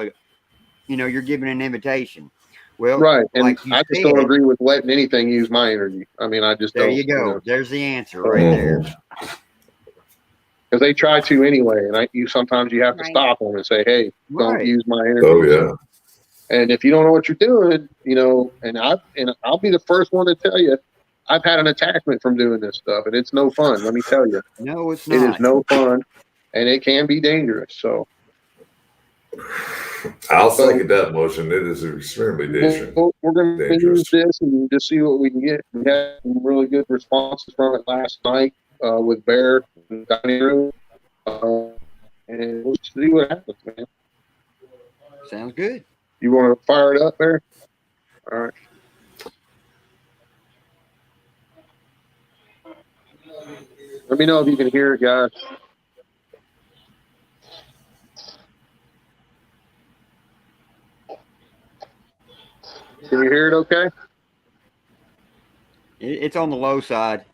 you're giving an invitation. Well, Right. And like you I just said, don't agree with letting anything use my energy. I mean, I just there don't. you go. know. There's the answer right there. Because they try to anyway, and sometimes you have to Right. stop them and say, "Hey, don't Right. use my energy." Oh yeah. And if you don't know what you're doing, and I'll be the first one to tell you, I've had an attachment from doing this stuff, and it's no fun. Let me tell you, No, it's it is not. no fun, and it can be dangerous. So I'll second that motion. It is extremely dangerous. we're going to use this and just see what we can get. We had some really good responses from it last night with Bear in the dining room, and we'll see what happens, man. Sounds good. You want to fire it up there? All right. Let me know if you can hear it, guys. Can you hear it okay? It's on the low side.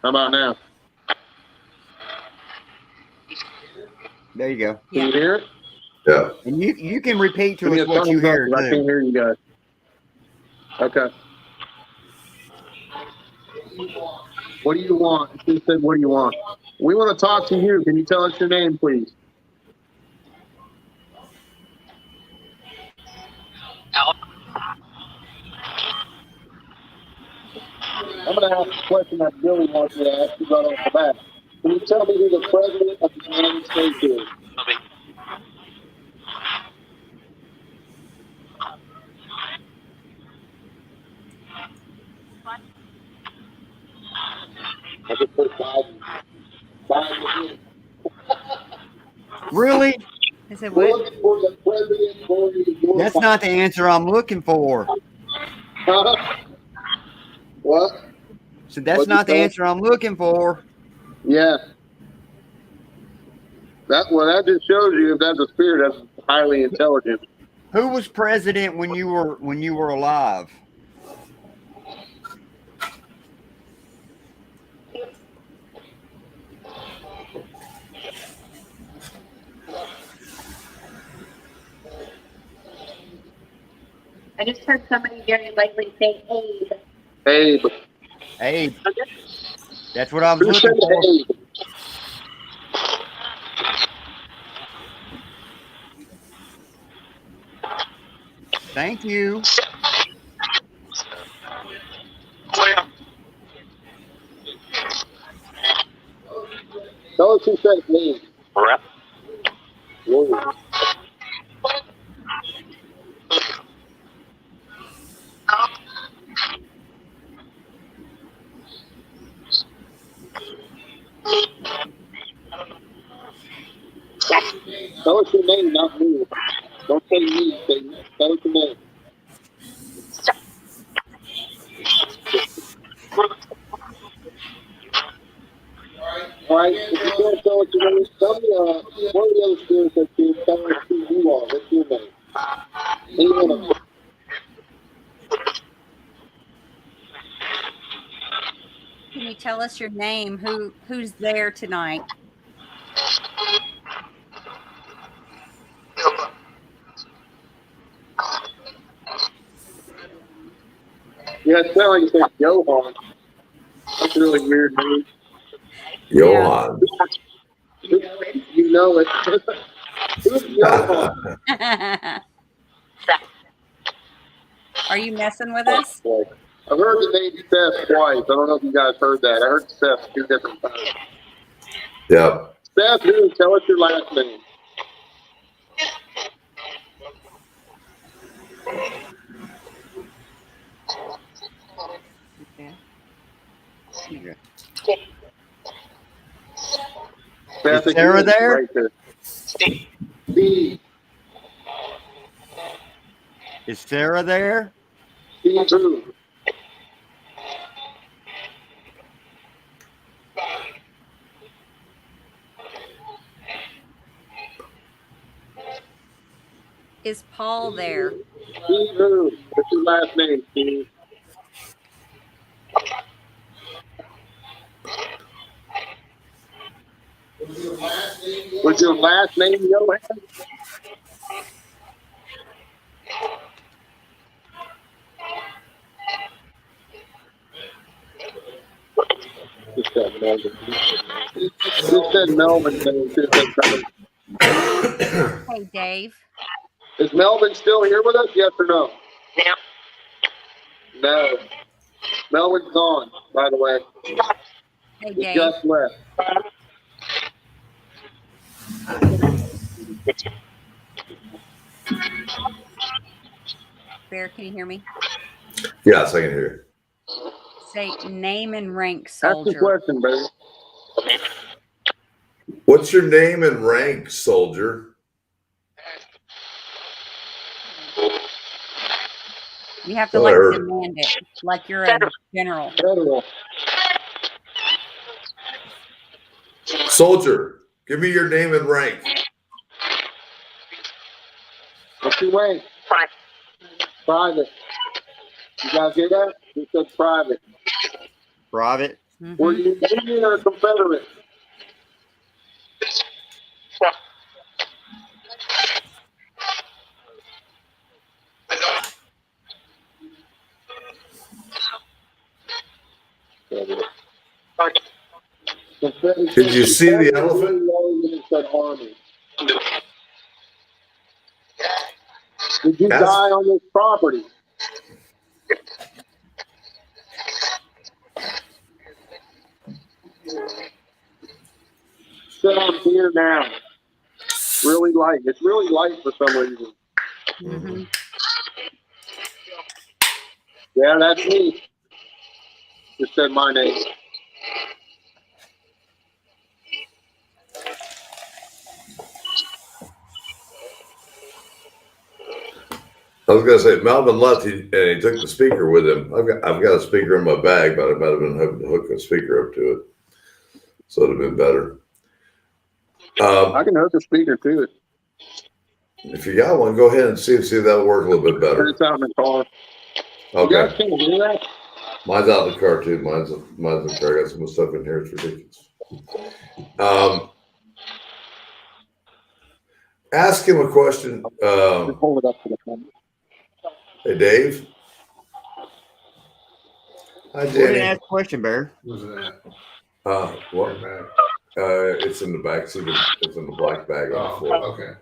How about now? There you go. Can you hear it? Yeah. And you can repeat to Give me us a what you thumbs up, hear 'cause I can't too. hear you guys. Okay. What do you want? She said, "What do you want?" We want to talk to you. Can you tell us your name, please? I'm going to ask a question that Billy wants me to ask you right off the bat. Can you tell me who the president of the United States is? I just put Biden. Biden. Really? Is it We're what? looking for the president for your That's not the answer I'm looking for. What? So that's What'd you not the say? answer I'm looking for. Yeah. That just shows you if that's a spirit that's highly intelligent. Who was president when you were alive? I just heard somebody very likely say Abe. Abe. Abe. That's what I was Who said looking for. Abe? Thank you. Tell us who said Abe. Whoa. Tell us your name, not me. Don't say me. Tell us your name. All right. If you can't tell us your name, tell me one of the other spirits that you tell us who you are. What's your name? Any one of them. Can you tell us your name? Who's there tonight? Yeah, it sounds like you said Johan. That's a really weird name. Johan. You know it. Who's Johan? Are you messing with us? I've heard the name Seth twice. I don't know if you guys heard that. I heard Seth 2 different times. Yep. Seth, who? Tell us your last name. Yeah. Seth, Is Sarah there? right there. Steve. Is Sarah there? Steve who? Is Paul there? Steve who? What's your last name, Steve? Was your last name Johan? Just said Melvin. Just said Melvin. Hey, Dave. Is Melvin still here with us? Yes or no? No. Melvin's gone, by the way. Hey, He Dave. just left. Bear, can you hear me? Yes, I can hear Say name and rank, Ask the soldier. question, baby. you. What's your name and rank, soldier? You have to Oh, I like heard. demand it, like you're a general. Federal. Soldier, give me your name and rank. What's your rank? Private. You guys hear that? He said private. Private. Were you Union or Confederate? Did you see the elephant? It said Army. Did you Ask- die on this property? Said I'm here now. Really light. It's really light for some reason. Mm-hmm. Yeah, that's me. Just said my name. I was gonna say Melvin left, and he took the speaker with him. I've got a speaker in my bag, but I might have been hoping to hook a speaker up to it, so it'd have been better. I can hook a speaker to it. If you got one, go ahead and see if that'll work a little bit better. It's out in the car. You Okay, guys can't do that? mine's out in the car too. Mine's in the car. I got some stuff in here. It's ridiculous. Ask him a question. Just hold it up to the camera. Hey, Dave. Hi, Go ahead and Jenny. ask a question, Bear. What's that? What? It's in the back seat. It's in the black bag on the Oh, floor. okay.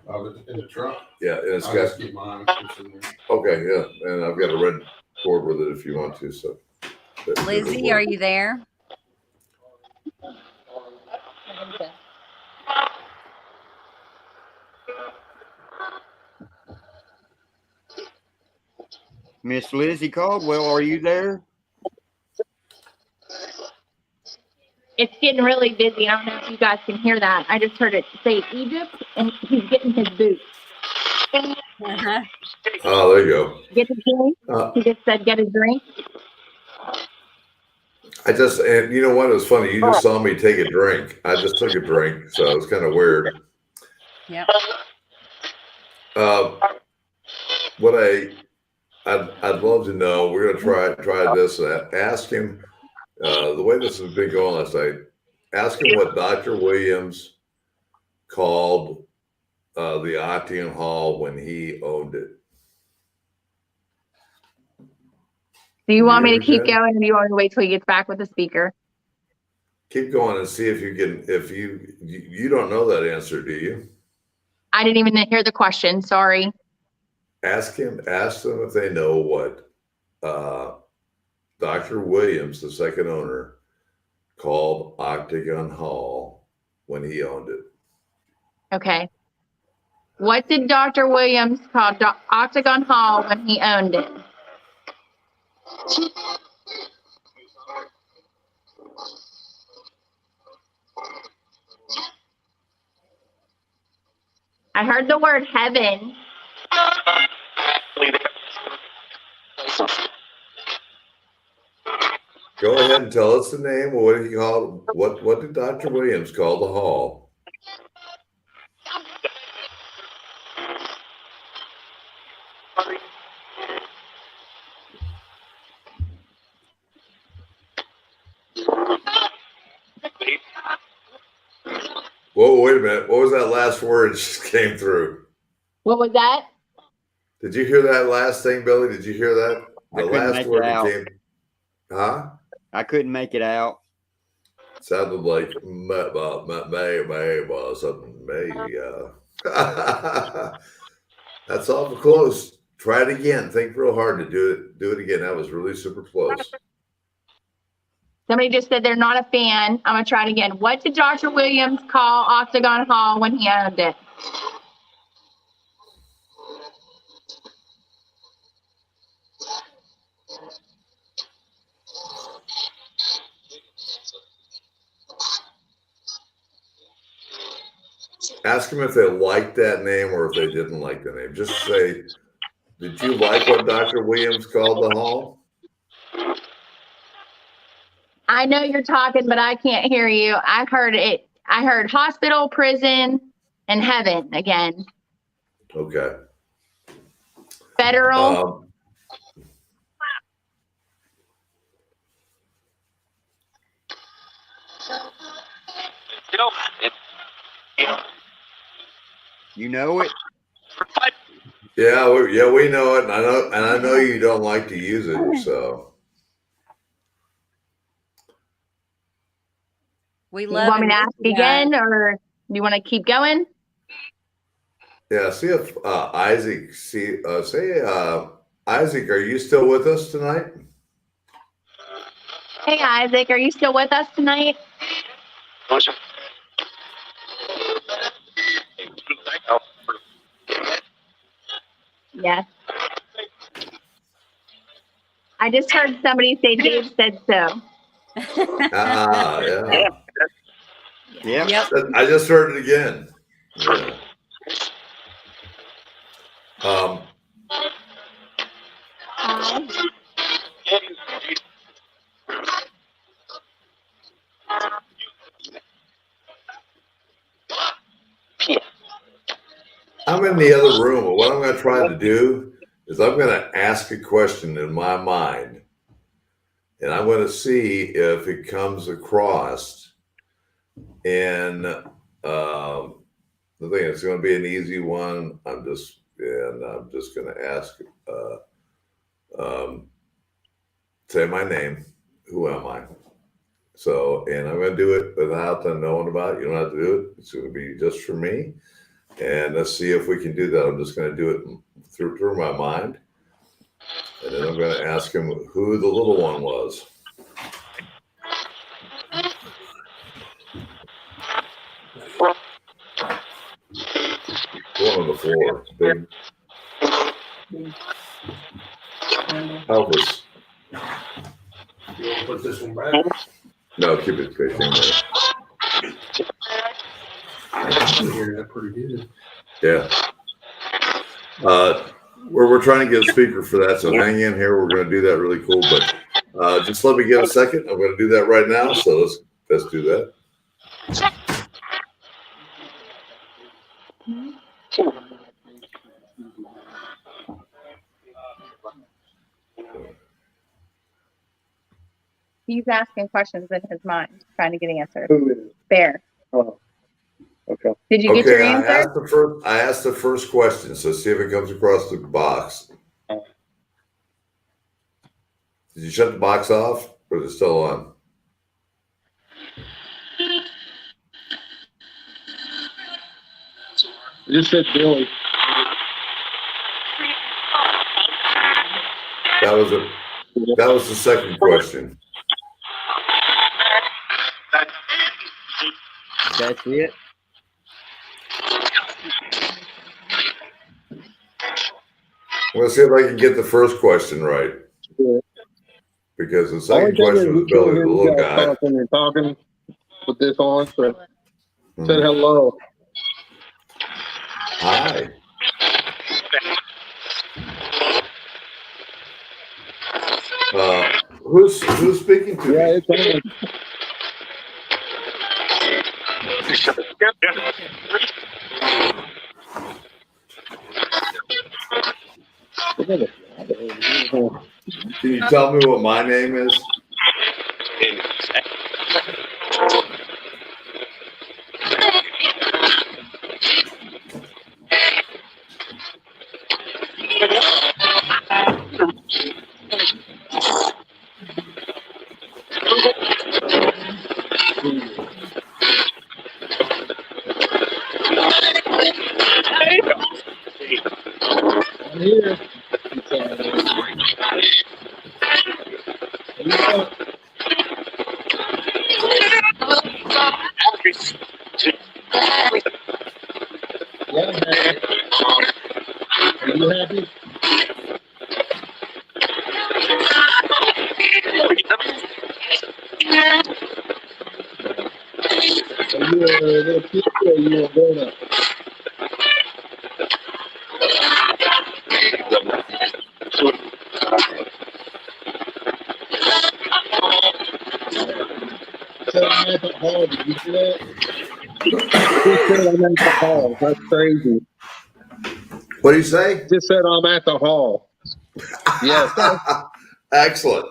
In the truck? Yeah, and it's I'll got. just keep mine. It's in there. Okay, yeah, and I've got a red cord with it if you want to. So, Lizzie, are you there? Miss Lizzie Caldwell, are you there? It's getting really busy. I don't know if you guys can hear that. I just heard it say Egypt, and he's getting his boots. Uh-huh. Oh, there you go. Get his drink. He just said, get a drink. And you know what? It was funny. You just saw me take a drink. I just took a drink, so it was kind of weird. Yep. What I'd love to know. We're gonna try this. Ask him the way this has been going last night. Ask him what Dr. Williams called the Octagon Hall when he owned it. Do you want me to Jen? keep going, or do you want me to wait till he gets back with the speaker? Keep going and see if you can. If you don't know that answer, do you? I didn't even hear the question. Sorry. Ask them if they know what Dr. Williams, the second owner, called Octagon Hall when he owned it. Okay. What did Dr. Williams call Octagon Hall when he owned it? I heard the word heaven. Go ahead and tell us the name. What did he call? What did Dr. Williams call the hall? Whoa, wait a minute. What was that last word that just came through? What was that? Did you hear that last thing, Billy? Did you hear that? I The couldn't last make word it that out. came. Huh? I couldn't make it out. Sounded like something. Maybe. That's awful close. Try it again. Think real hard to do it. Do it again. That was really super close. Somebody just said they're not a fan. I'm gonna try it again. What did Dr. Williams call Octagon Hall when he owned it? Ask them if they liked that name or if they didn't like the name. Just say, did you like what Dr. Williams called the hall? I know you're talking, but I can't hear you. I heard it. I heard hospital, prison, and heaven again. Okay. Federal. You know it? Yeah, we know it, and I know you don't like to use it, so. We You love want me and to miss ask you again, guys. or do you want to keep going? Yeah, see if Isaac, Isaac, are you still with us tonight? Hey, Isaac, are you still with us tonight? Yes. I just heard somebody say Dave said so. Yeah. Yep. Yep. I just heard it again. Yeah. I'm in the other room, but what I'm going to try to do is I'm going to ask a question in my mind, and I'm going to see if it comes across. And the thing is, it's going to be an easy one. I'm just going to ask, say my name. Who am I? So, and I'm going to do it without them knowing about it. You don't have to do it. It's going to be just for me. And let's see if we can do that. I'm just going to do it through my mind. And then I'm going to ask him who the little one was. One on the floor. Big. Help us. You want to put this one back? No, keep it in there. I can hear that pretty good. Yeah. We're trying to get a speaker for that, so hang in here. We're going to do that really cool, but just let me get a second. I'm going to do that right now. So let's do that. He's asking questions in his mind, trying to get answers. Who is? Bear. Oh, okay. Did you get your answer? I asked the first question, so see if it comes across the box. Did you shut the box off, or is it still on? You just said Billy. That was the second question. That's it. I'm going to see if I can get the first question right. Yeah. Because the second question was Billy, the little guy. Talking with this on, so said hello. Hi. Who's speaking to me? Yeah, it's on. Can you tell me what my name is? Are you a little kid or are you a grown up? So I'm at the hall. Did you do that? Just said I'm at the hall. That's crazy. What do you say? Just said I'm at the hall. Yes. Excellent.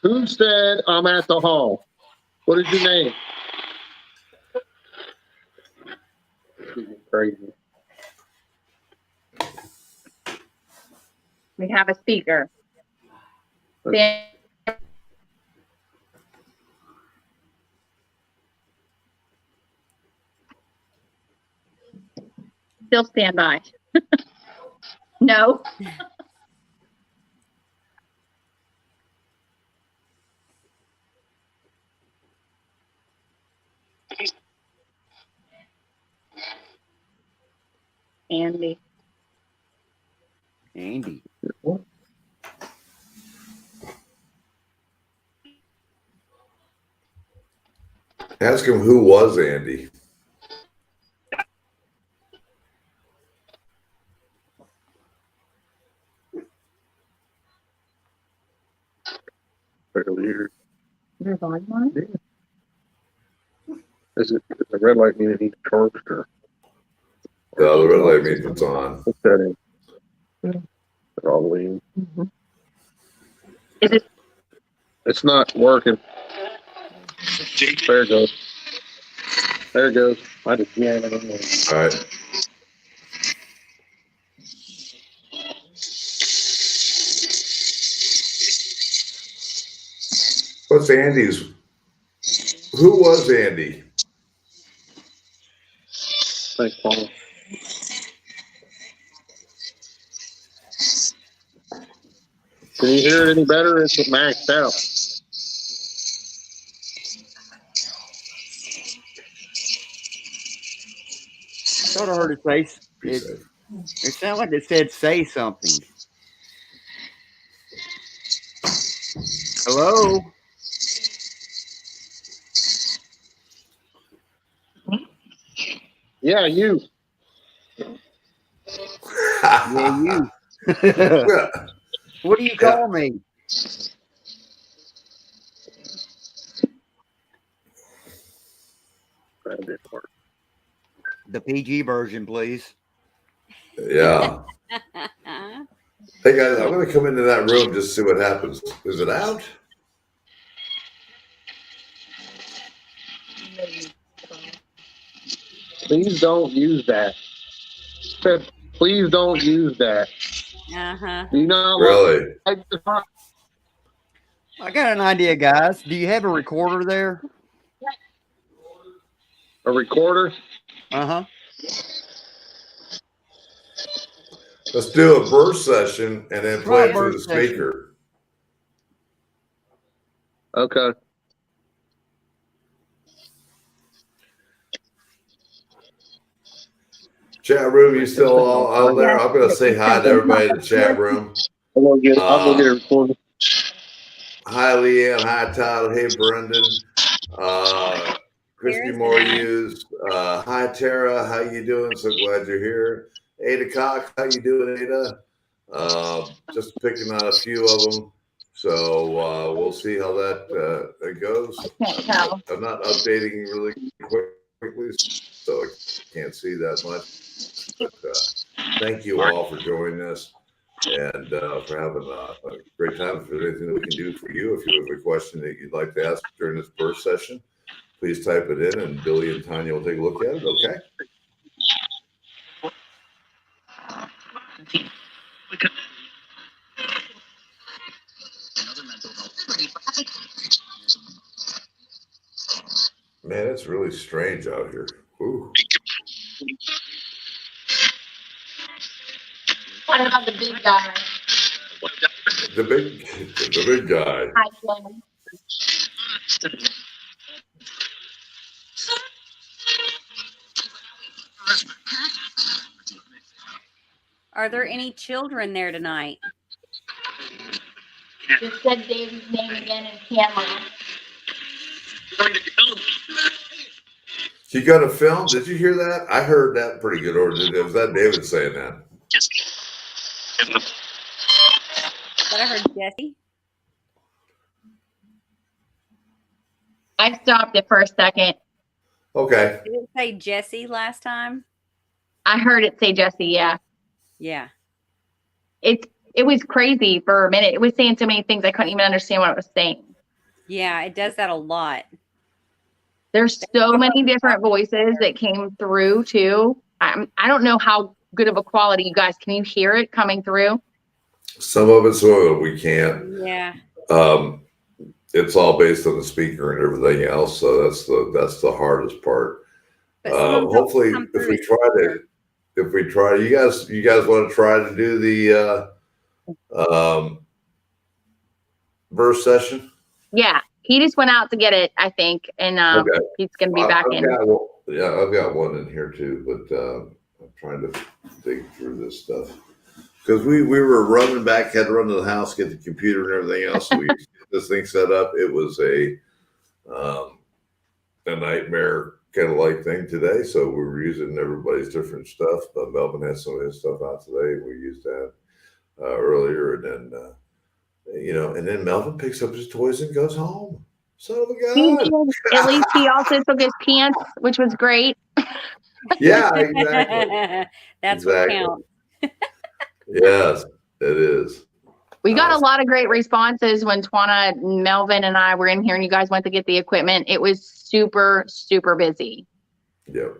Who said I'm at the hall? What is your name? Crazy. We have a speaker. Still stand by. No. Andy. Andy. Ask him who was Andy. Earlier. Is there volume on it? Is the red light mean it needs charged or? No, the red light means it's on. What's that in? All the way in. Is it? It's not working. There it goes. There it goes. I just jammed it in there. All right. What's Andy's? Who was Andy? Thanks, Paul. Can you hear it any better? It's maxed out. I thought I heard it say it sounded like it said say something. Hello? Yeah, you. Yeah, you. What do you call me? The PG version, please. Yeah. Hey guys, I'm gonna come into that room just to see what happens. Is it out? Please don't use that. Please don't use that. Do you not Really? I got an idea, guys. Do you have a recorder there? A recorder? Uh-huh. Let's do a burst session and then play it through the Burst session. speaker. Okay. Chat room, you still all out there? I'm gonna say hi to everybody in the chat room. I'll go get a recorder. Hi Leanne, hi Todd, hey Brendan, Christy Moruse, hi Tara, how you doing? So glad you're here. Ada Cox, how you doing, Ada? Just picking on a few of them, so we'll see how that goes. I'm not updating really quickly, so I can't see that much. But thank you all for joining us and for having a great time. If there's anything that we can do for you, if you have a question that you'd like to ask during this burst session, please type it in and Billy and Tanya will take a look at it, okay? Man, it's really strange out here. Ooh. What about the big guy? The big guy. Hi, Glenn. Are there any children there tonight? Just said David's name again in camera. She got a film. Did you hear that? I heard that pretty good. Or was that David saying that? But I heard Jesse. I stopped it for a second. Okay. Did it say Jesse last time? I heard it say Jesse. Yeah. Yeah. It was crazy for a minute. It was saying so many things I couldn't even understand what it was saying. Yeah, it does that a lot. There's so many different voices that came through too. I don't know how good of a quality you guys, can you hear it coming through? Some of it, some of it we can't. Yeah. It's all based on the speaker and everything else, so that's the hardest part. But some of them Hopefully, come if through we as try clear. you guys want to try to do the verse session? Yeah. He just went out to get it, I think, and Okay. he's going to be back in. I've got one in here too, but I'm trying to dig through this stuff because we were running back, had to run to the house, get the computer and everything else. So we get this thing set up. It was a nightmare kind of like thing today. So we were using everybody's different stuff. But Melvin had some of his stuff out today. We used that earlier, and then and then Melvin picks up his toys and goes home. Son of a gun. At least he also took his pants, which was great. Yeah, exactly. That's exactly. what counts. Yes, it is. We got a lot of great responses when Twana, Melvin, and I were in here and you guys went to get the equipment. It was super, super busy. Yep.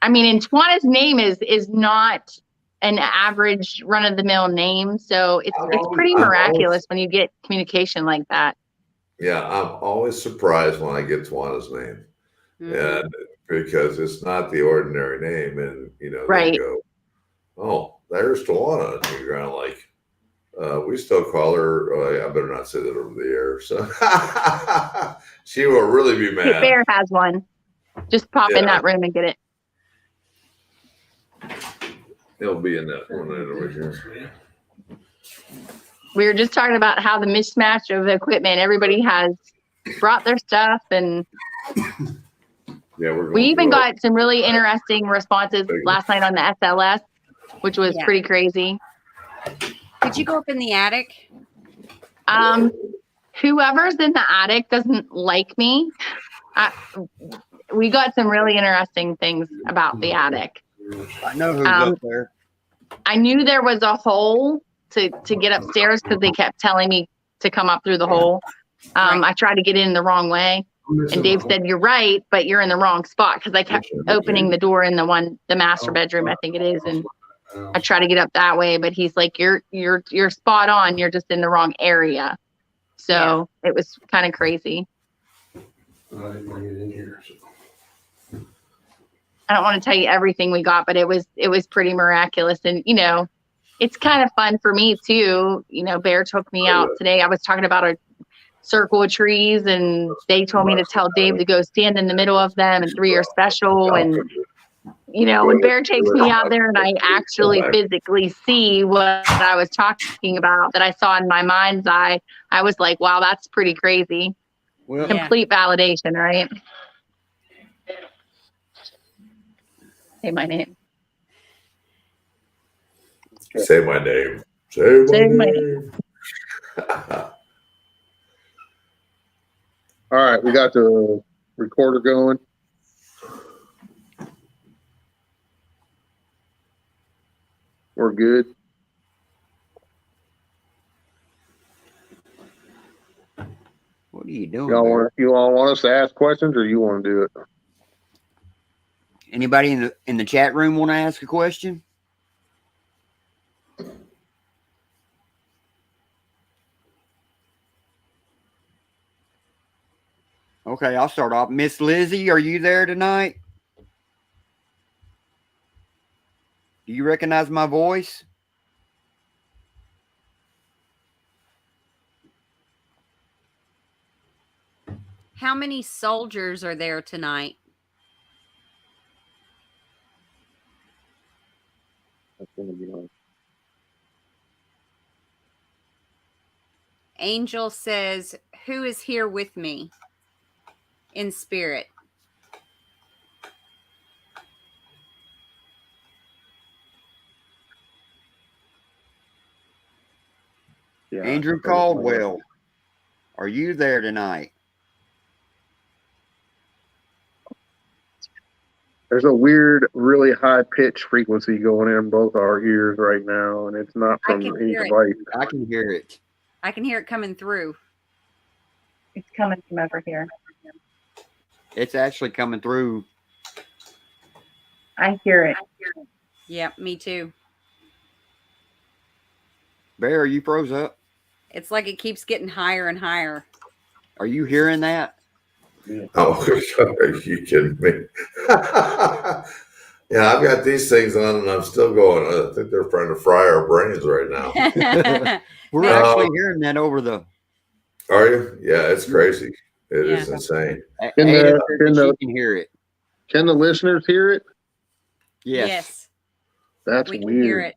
I mean, and Twana's name is not an average run-of-the-mill name. So it's pretty miraculous when you get communication like that. Yeah, I'm always surprised when I get Twana's name. Mm-hmm. And because it's not the ordinary name. And, Right. They go, oh, there's Twana. And you're kind of like, we still call her, I better not say that over the air. So she will really be mad. Bear has one. Just pop in that room and get it. He'll be in that one over here. We were just talking about how the mismatch of equipment, everybody has brought their stuff, and we even got some really interesting responses last night on the SLS, which was pretty crazy. Did you go up in the attic? Whoever's in the attic doesn't like me. We got some really interesting things about the attic. I know who's up there. I knew there was a hole to get upstairs because they kept telling me to come up through the hole. I tried to get in the wrong way. And Dave said, you're right, but you're in the wrong spot because I kept opening the door in the master bedroom, I think it is. And I try to get up that way, but he's like, you're spot on. You're just in the wrong area. So it was kind of crazy. I didn't bring it in here. So. I don't want to tell you everything we got, but it was pretty miraculous. And, it's kind of fun for me too. Bear took me out today. I was talking about a circle of trees and they told me to tell Dave to go stand in the middle of them and 3 are special. And, when Bear takes me out there and I actually physically see what I was talking about that I saw in my mind's eye, I was like, wow, that's pretty crazy. Well, complete validation, right? Say my name. Say my name. Say my name. All right, we got the recorder going. We're good. What are you doing? You all want us to ask questions, or you want to do it? Anybody in the chat room want to ask a question? Okay, I'll start off. Miss Lizzie, are you there tonight? Do you recognize my voice? How many soldiers are there tonight? Angel says, who is here with me? in spirit. Yeah, Andrew Caldwell, are you there tonight? There's a weird, really high pitch frequency going in both our ears right now, and it's not I from can any hear it. device. I can hear it. I can hear it coming through. It's coming from over here. It's actually coming through. I hear it. Yep, me too. Bear, you froze up. It's like it keeps getting higher and higher. Are you hearing that? Oh, are you kidding me? Yeah, I've got these things on and I'm still going. I think they're trying to fry our brains right now. We're actually hearing that over the. Are you? Yeah, it's crazy. It is insane. Ada said that she can hear it. Can the listeners hear it? Yes. That's we weird. can hear it.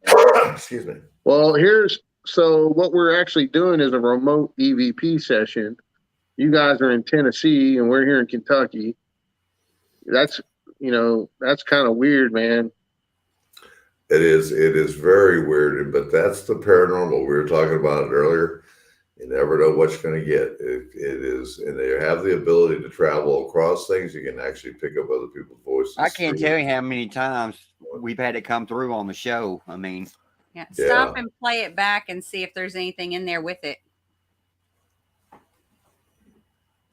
Excuse me. Well, so what we're actually doing is a remote EVP session. You guys are in Tennessee and we're here in Kentucky. That's kind of weird, man. It is very weird, but that's the paranormal. We were talking about it earlier. You never know what you're going to get. It is, and they have the ability to travel across things. You can actually pick up other people's voices. I can't tell you how many times we've had it come through on the show. I mean, stop and play it back and see if there's anything in there with it.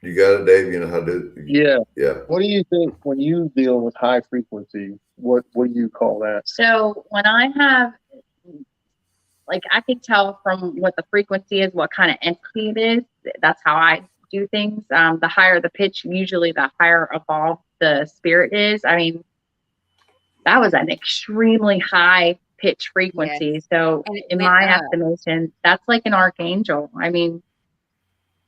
You got it, Dave. You know how to do it? Yeah. Yeah. What do you think when you deal with high frequency? What do you call that? So when I have, like, I could tell from what the frequency is, what kind of entity it is. That's how I do things. The higher the pitch, usually the higher evolved the spirit is. I mean, that was an extremely high pitch frequency. Yes. So in my estimation, that's like an archangel. I mean,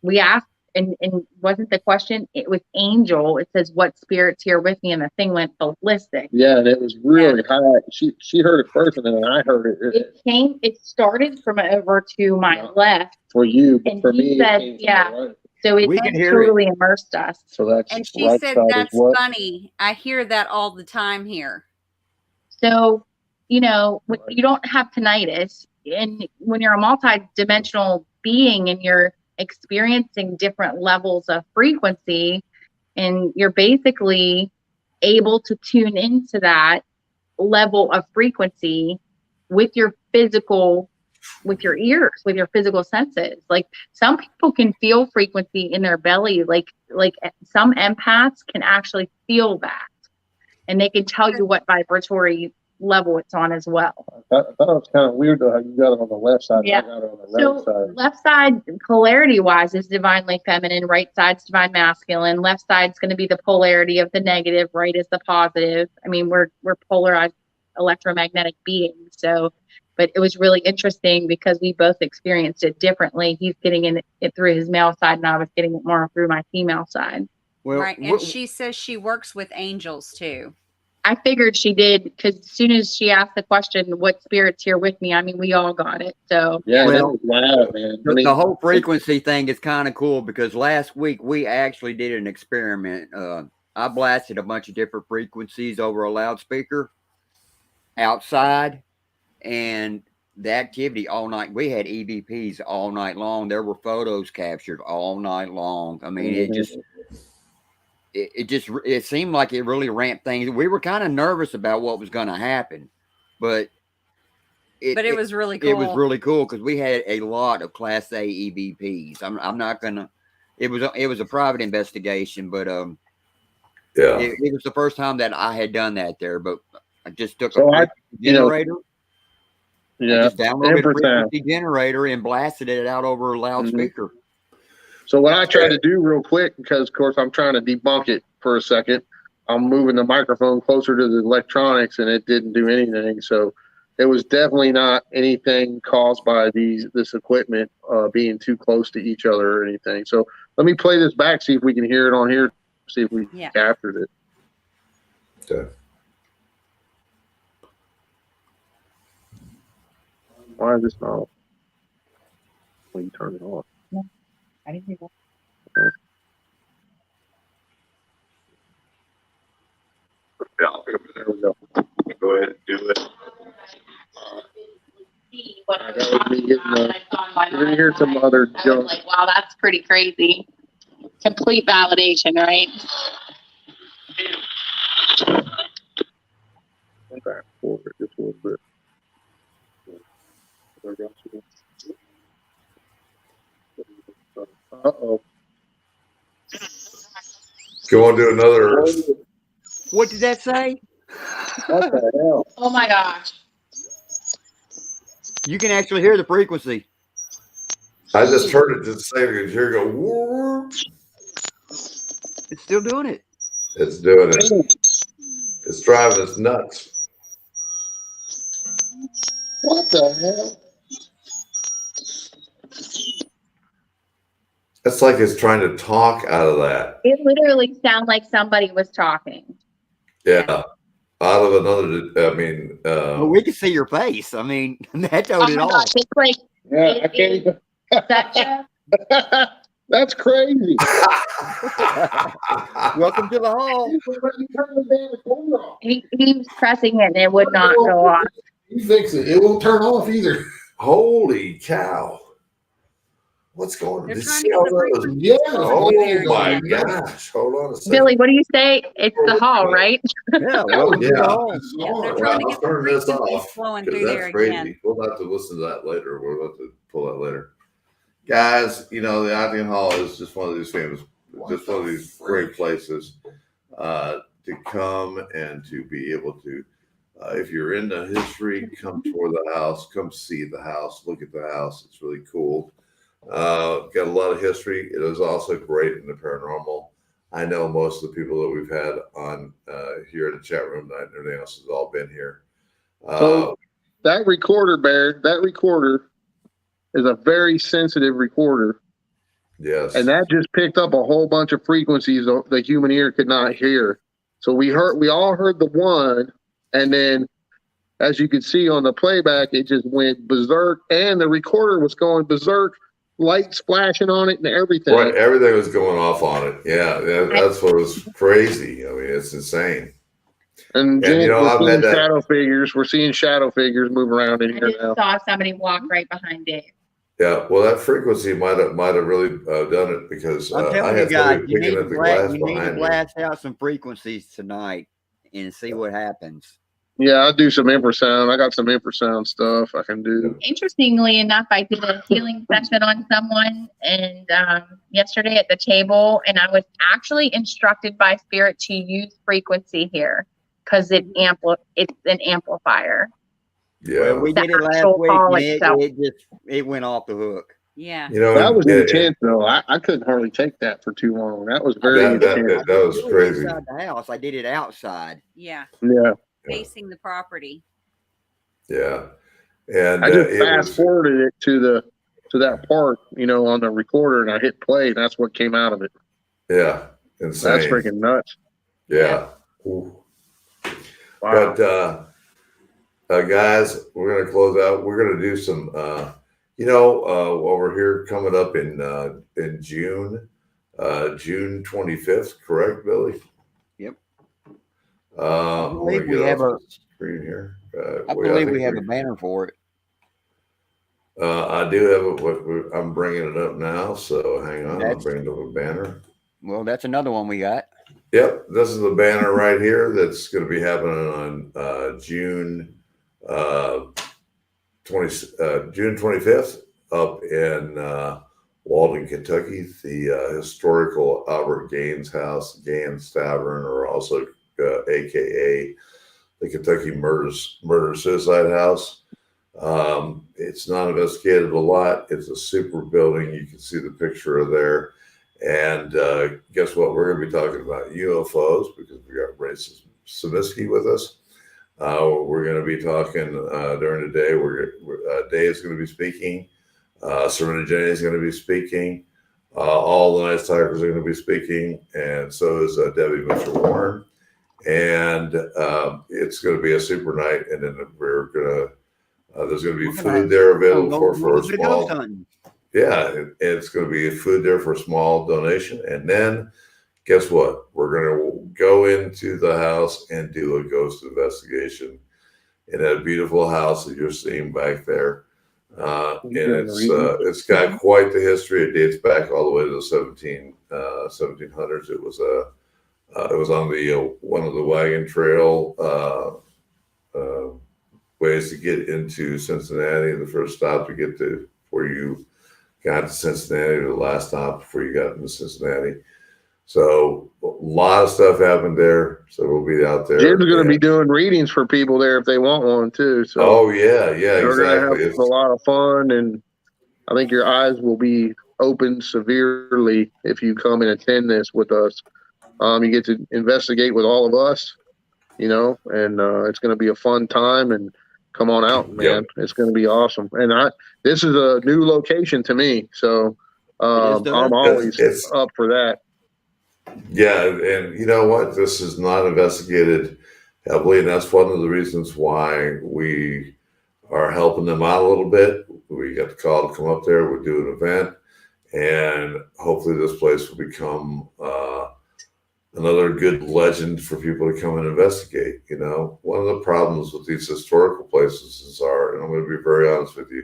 we asked, and wasn't the question, it was angel. It says, what spirit's here with me? And the thing went ballistic. Yeah, and it was really high. She heard it first, and then I heard it. It started from over to my left. For you, but and for he me, said, right. So it totally immersed us. So that's and she right said, that's funny. I hear that all the time here. So, you don't have tinnitus, and when you're a multi-dimensional being and you're experiencing different levels of frequency, and you're basically able to tune into that level of frequency with your ears, with your physical senses. Like, some people can feel frequency in their belly, like some empaths can actually feel that, and they can tell you what vibratory level it's on as well. I thought it was kind of weird though how you got it on the left side. Yeah. I got it on the right side. Left side polarity wise is divinely feminine, right side's divine masculine. Left side's going to be the polarity of the negative, right is the positive. I mean, we're polarized electromagnetic beings. So, but it was really interesting because we both experienced it differently. He's getting it through his male side, and I was getting it more through my female side. Well, right. And she says she works with angels too. I figured she did, because as soon as she asked the question, what spirit's here with me? I mean, we all got it. So yeah, well, that was loud, man. The whole frequency thing is kind of cool because last week we actually did an experiment. I blasted a bunch of different frequencies over a loudspeaker outside, and the activity all night. We had EVPs all night long. There were photos captured all night long. I mean, it seemed like it really ramped things. We were kind of nervous about what was going to happen, but it was really cool. It was really cool because we had a lot of Class A EVPs. I'm not gonna. It was a private investigation, but it was the first time that I had done that there. But I just took a generator. I just downloaded a frequency generator and blasted it out over a loudspeaker. So what I tried to do real quick, because of course I'm trying to debunk it for a second, I'm moving the microphone closer to the electronics, and it didn't do anything. So it was definitely not anything caused by this equipment being too close to each other or anything. So let me play this back, see if we can hear it on here, see if we captured it. Okay. Why is this not? Well, you turn it off. I didn't hear that. There we go. Go ahead and do it. You're gonna hear some other junk. Like, wow, that's pretty crazy. Complete validation, right? Back forward just a little bit. Uh-oh. Go on to another. What did that say? What the hell? Oh my gosh. You can actually hear the frequency. I just heard it just say it. Here go. Whoop. It's still doing it. It's doing it. It's driving us nuts. What the hell? It's like it's trying to talk out of that. It literally sounds like somebody was talking. Yeah. Out of another, I mean, Well, we can see your face. I mean, that told it Oh my all. gosh, it's like Yeah, I can't even. such a That's crazy. Welcome to the hall. he was pressing it and it would not go off. You fix it. It won't turn off either. Holy cow. What's going on? They're Did you trying see to all get the those? Yeah. Oh my gosh. Hold on a second. Billy, what do you say? It's the hall, right? Yeah, welcome to the Yeah. hall. Yeah, they're Well, trying to I'll get the turn this frequency off, flowing 'cause through there that's crazy. again. We'll have to listen to that later. We'll have to pull that later. Guys, you know, the Octagon Hall is just one of these famous, just one of these great places to come and to be able to, if you're into history, come tour the house, come see the house, look at the house. It's really cool. Got a lot of history. It is also great in the paranormal. I know most of the people that we've had on here in the chat room tonight and everything else has all been here. So that recorder, Bear, that recorder is a very sensitive recorder. Yes. And that just picked up a whole bunch of frequencies the human ear could not hear. So we all heard the one, and then as you can see on the playback, it just went berserk, and the recorder was going berserk, lights flashing on it and everything. Right, everything was going off on it. Yeah, that's what was crazy. I mean, it's insane. And you know, I've we're had seeing that. shadow figures. We're seeing shadow figures move around in I here just now. saw somebody walk right behind Dave. Yeah, well, that frequency might have really done it because I'm I telling you had guys, somebody picking at the glass you need to behind me. blast out some frequencies tonight and see what happens. Yeah, I'll do some infrasound. I got some infrasound stuff I can do. Interestingly enough, I did a healing session on someone and yesterday at the table, and I was actually instructed by Spirit to use frequency here because it's an amplifier. Yeah, Well, we The did it last actual week, call and itself. it went off the hook. Yeah. you know, That was and- intense, though. I couldn't hardly take that for too long. That was very That- that- intense. that was I didn't do it crazy. Inside the house, I did it outside. Yeah. Yeah, Facing the property. Yeah, and I just it fast was forwarded it to that part, on the recorder, and I hit play, and that's what came out of it. insane. That's freaking nuts. Yeah. Ooh. Wow. But guys, we're gonna close out. We're gonna do some while we're here coming up in June, June 25th, correct, Billy? Yep. I believe we have a screen here. I believe we have a banner for it. I do have it. I'm bringing it up now, so hang on. I'm bringing up a banner. Well, that's another one we got. Yep, this is the banner right here that's going to be happening on June 25th up in Walden, Kentucky. The historical Albert Gaines House, Gaines Tavern, or also AKA the Kentucky Murder Suicide House. It's not investigated a lot. It's a super building. You can see the picture of there. And guess what? We're going to be talking about UFOs because we got Ray Samisky with us. We're going to be talking during the day. Dave is going to be speaking. Serena Jenny is going to be speaking. All the Nice Tigers are going to be speaking. And so is Debbie Mitchell-Warren. And it's going to be a super night. And then we're going to, there's going to be food there available for a small. Yeah, it's going to be food there for a small donation. And then guess what? We're going to go go into the house and do a ghost investigation in that beautiful house that you're seeing back there. And it's got quite the history. It dates back all the way to the 1700s. It was on the one of the wagon trail ways to get into Cincinnati. The first stop to get to where you got to Cincinnati, the last stop before you got into Cincinnati. So a lot of stuff happened there. So we'll be out there. Jim's going to be doing readings for people there if they want one too. So yeah, we're exactly. going to have a lot of fun, and I think your eyes will be opened severely if you come and attend this with us. You get to investigate with all of us, and it's going to be a fun time. And come on out, man. Yep. It's going to be awesome. And this is a new location to me, so I'm always up for that. Yeah, and you know what? This is not investigated heavily, and that's one of the reasons why we are helping them out a little bit. We got the call to come up there. We'll do an event, and hopefully this place will become another good legend for people to come and investigate. One of the problems with these historical places and I'm going to be very honest with you,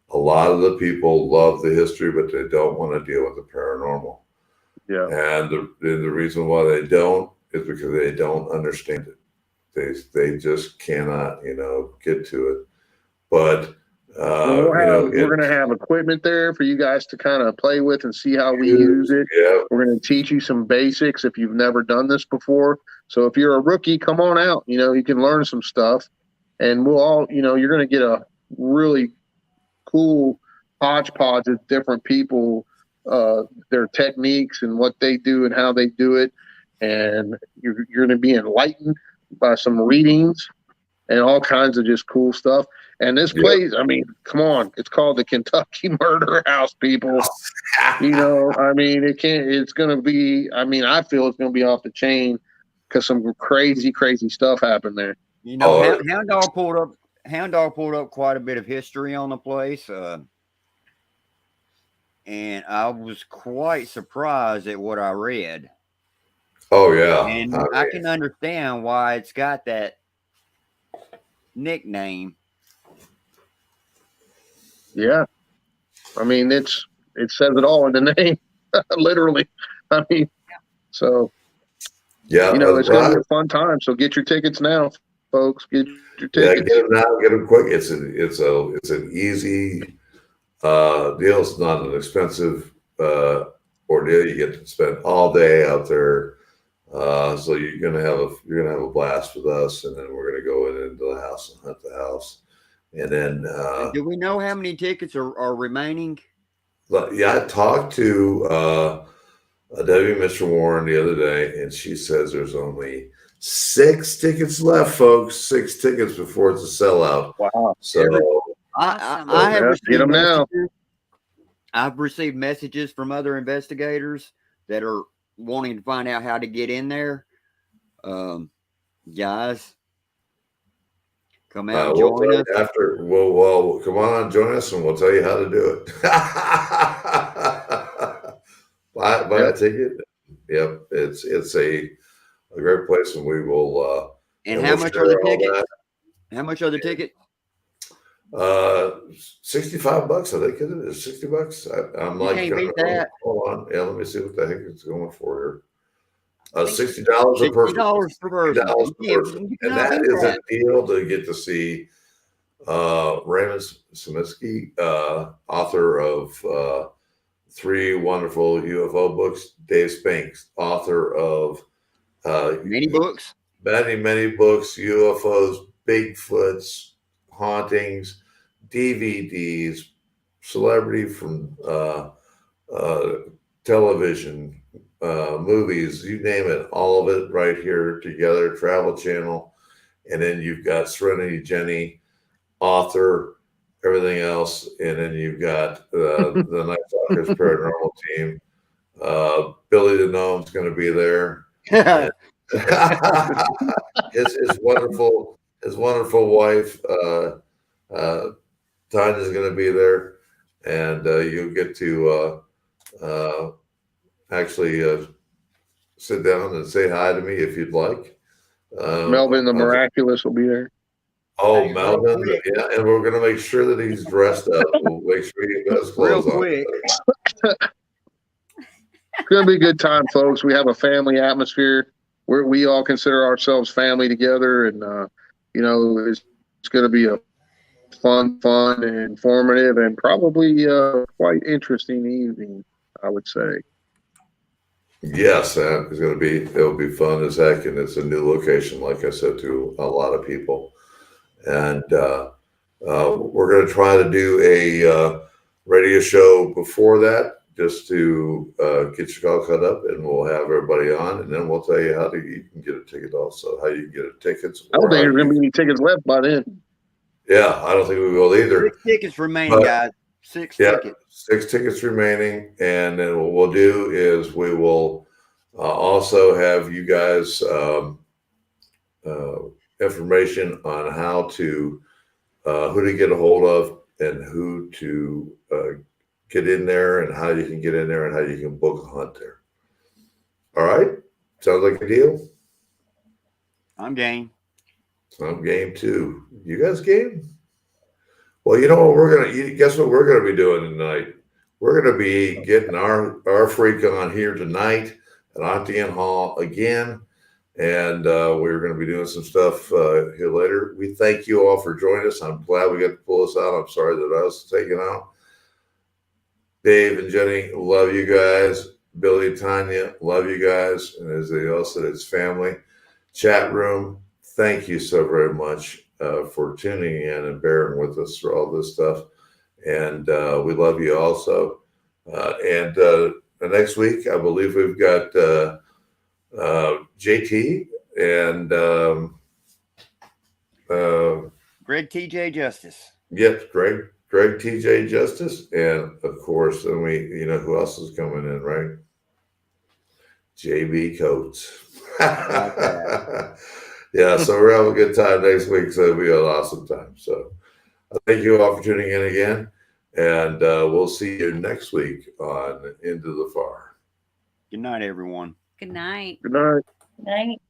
a lot of the people love the history, but they don't want to deal with the paranormal. Yeah. And the reason why they don't is because they don't understand it. They just cannot, get to it. But we're going to have equipment there for you guys to kind of play with and see how we use it. Yeah. We're going to teach you some basics if you've never done this before. So if you're a rookie, come on out. You can learn some stuff, and we'll all, you're going to get a really cool hodgepodge of different people, their techniques and what they do and how they do it. And you're going to be enlightened by some readings and all kinds of just cool stuff. And this place, I mean, come on, it's called the Kentucky Murder House, people. It's going to be, I feel it's going to be off the chain because some crazy, crazy stuff happened there. Hound Dog pulled up quite a bit of history on the place. And I was quite surprised at what I read. Oh, yeah. And I can understand why it's got that nickname. Yeah. It says it all in the name, literally. So, yeah, it's going to be a fun time. So get your tickets now, folks. Get your tickets. Yeah, get them now, get them quick. It's an easy deal. It's not an expensive ordeal. You get to spend all day out there. So you're gonna have a blast with us, and then we're gonna go into the house and hunt the house. And then do we know how many tickets are remaining? Yeah, I talked to Debbie Mr. Warren the other day, and she says there's only 6 tickets left, folks. 6 tickets before it's a sellout. Wow. So I have received get them now. I've received messages from other investigators that are wanting to find out how to get in there. Guys, come out and join us. Well, come on, join us, and we'll tell you how to do it. buy a ticket. Yep, it's a great place, and we will. And how much are the tickets? How much are the tickets? $65, I think it is $60. I'm like, hold on, yeah, let me see what the heck it's going for here. $60 a person. $60 per person. And that is a deal to get to see Raymond Saminsky, author of 3 wonderful UFO books. Dave Spanks, author of many books, UFOs, Bigfoots, hauntings, DVDs, celebrity from television, movies, you name it, all of it right here together, Travel Channel. And then you've got Serenity Jenny, author, everything else. And then you've got the Night Stalkers Paranormal team. Billy the Gnome's going to be there. His wonderful wife, Tanya's going to be there, and you'll get to actually sit down and say hi to me if you'd like. Melvin the Miraculous will be there. Oh, Hey, Melvin, yeah, and we're gonna make sure that he's dressed up. We'll make sure he has Real clothes on. quick. It's going to be a good time, folks. We have a family atmosphere where we all consider ourselves family together. And, you know, it's going to be a fun, and informative, and probably quite interesting evening, I would say. Yes, it'll be fun as heck, and it's a new location, like I said, to a lot of people. And we're going to try to do a radio show before that, just to get you all caught up, and we'll have everybody on, and then we'll tell you how you can get a ticket, also how you can get a tickets. I don't think there's going to be any tickets left by then. Yeah, I don't think we will either. 6 tickets remaining, guys. 6 tickets. 6 tickets remaining, and then what we'll do is we will also have you guys information on how to who to get a hold of and who to get in there, and how you can get in there, and how you can book a hunt there. All right, sounds like a deal. I'm game. I'm game too. You guys game? Well, you know what guess what we're gonna be doing tonight? We're gonna be getting our freak on here tonight at Octagon Hall again, and we're gonna be doing some stuff here later. We thank you all for joining us. I'm glad we got to pull this out. I'm sorry that I was taken out. Dave and Jenny, love you guys. Billy and Tanya, love you guys. And as they all said, it's family. Chat room, thank you so very much for tuning in and bearing with us through all this stuff. And we love you also. And the next week, I believe we've got JT and Greg TJ Justice. Yep, Greg TJ Justice, and of course, then you know who else is coming in, right? JB Coates. Yeah, so we're having a good time next week, so it'll be an awesome time. So thank you all for tuning in again, and we'll see you next week on Into the Far. Good night, everyone. Good night. Good night. Night.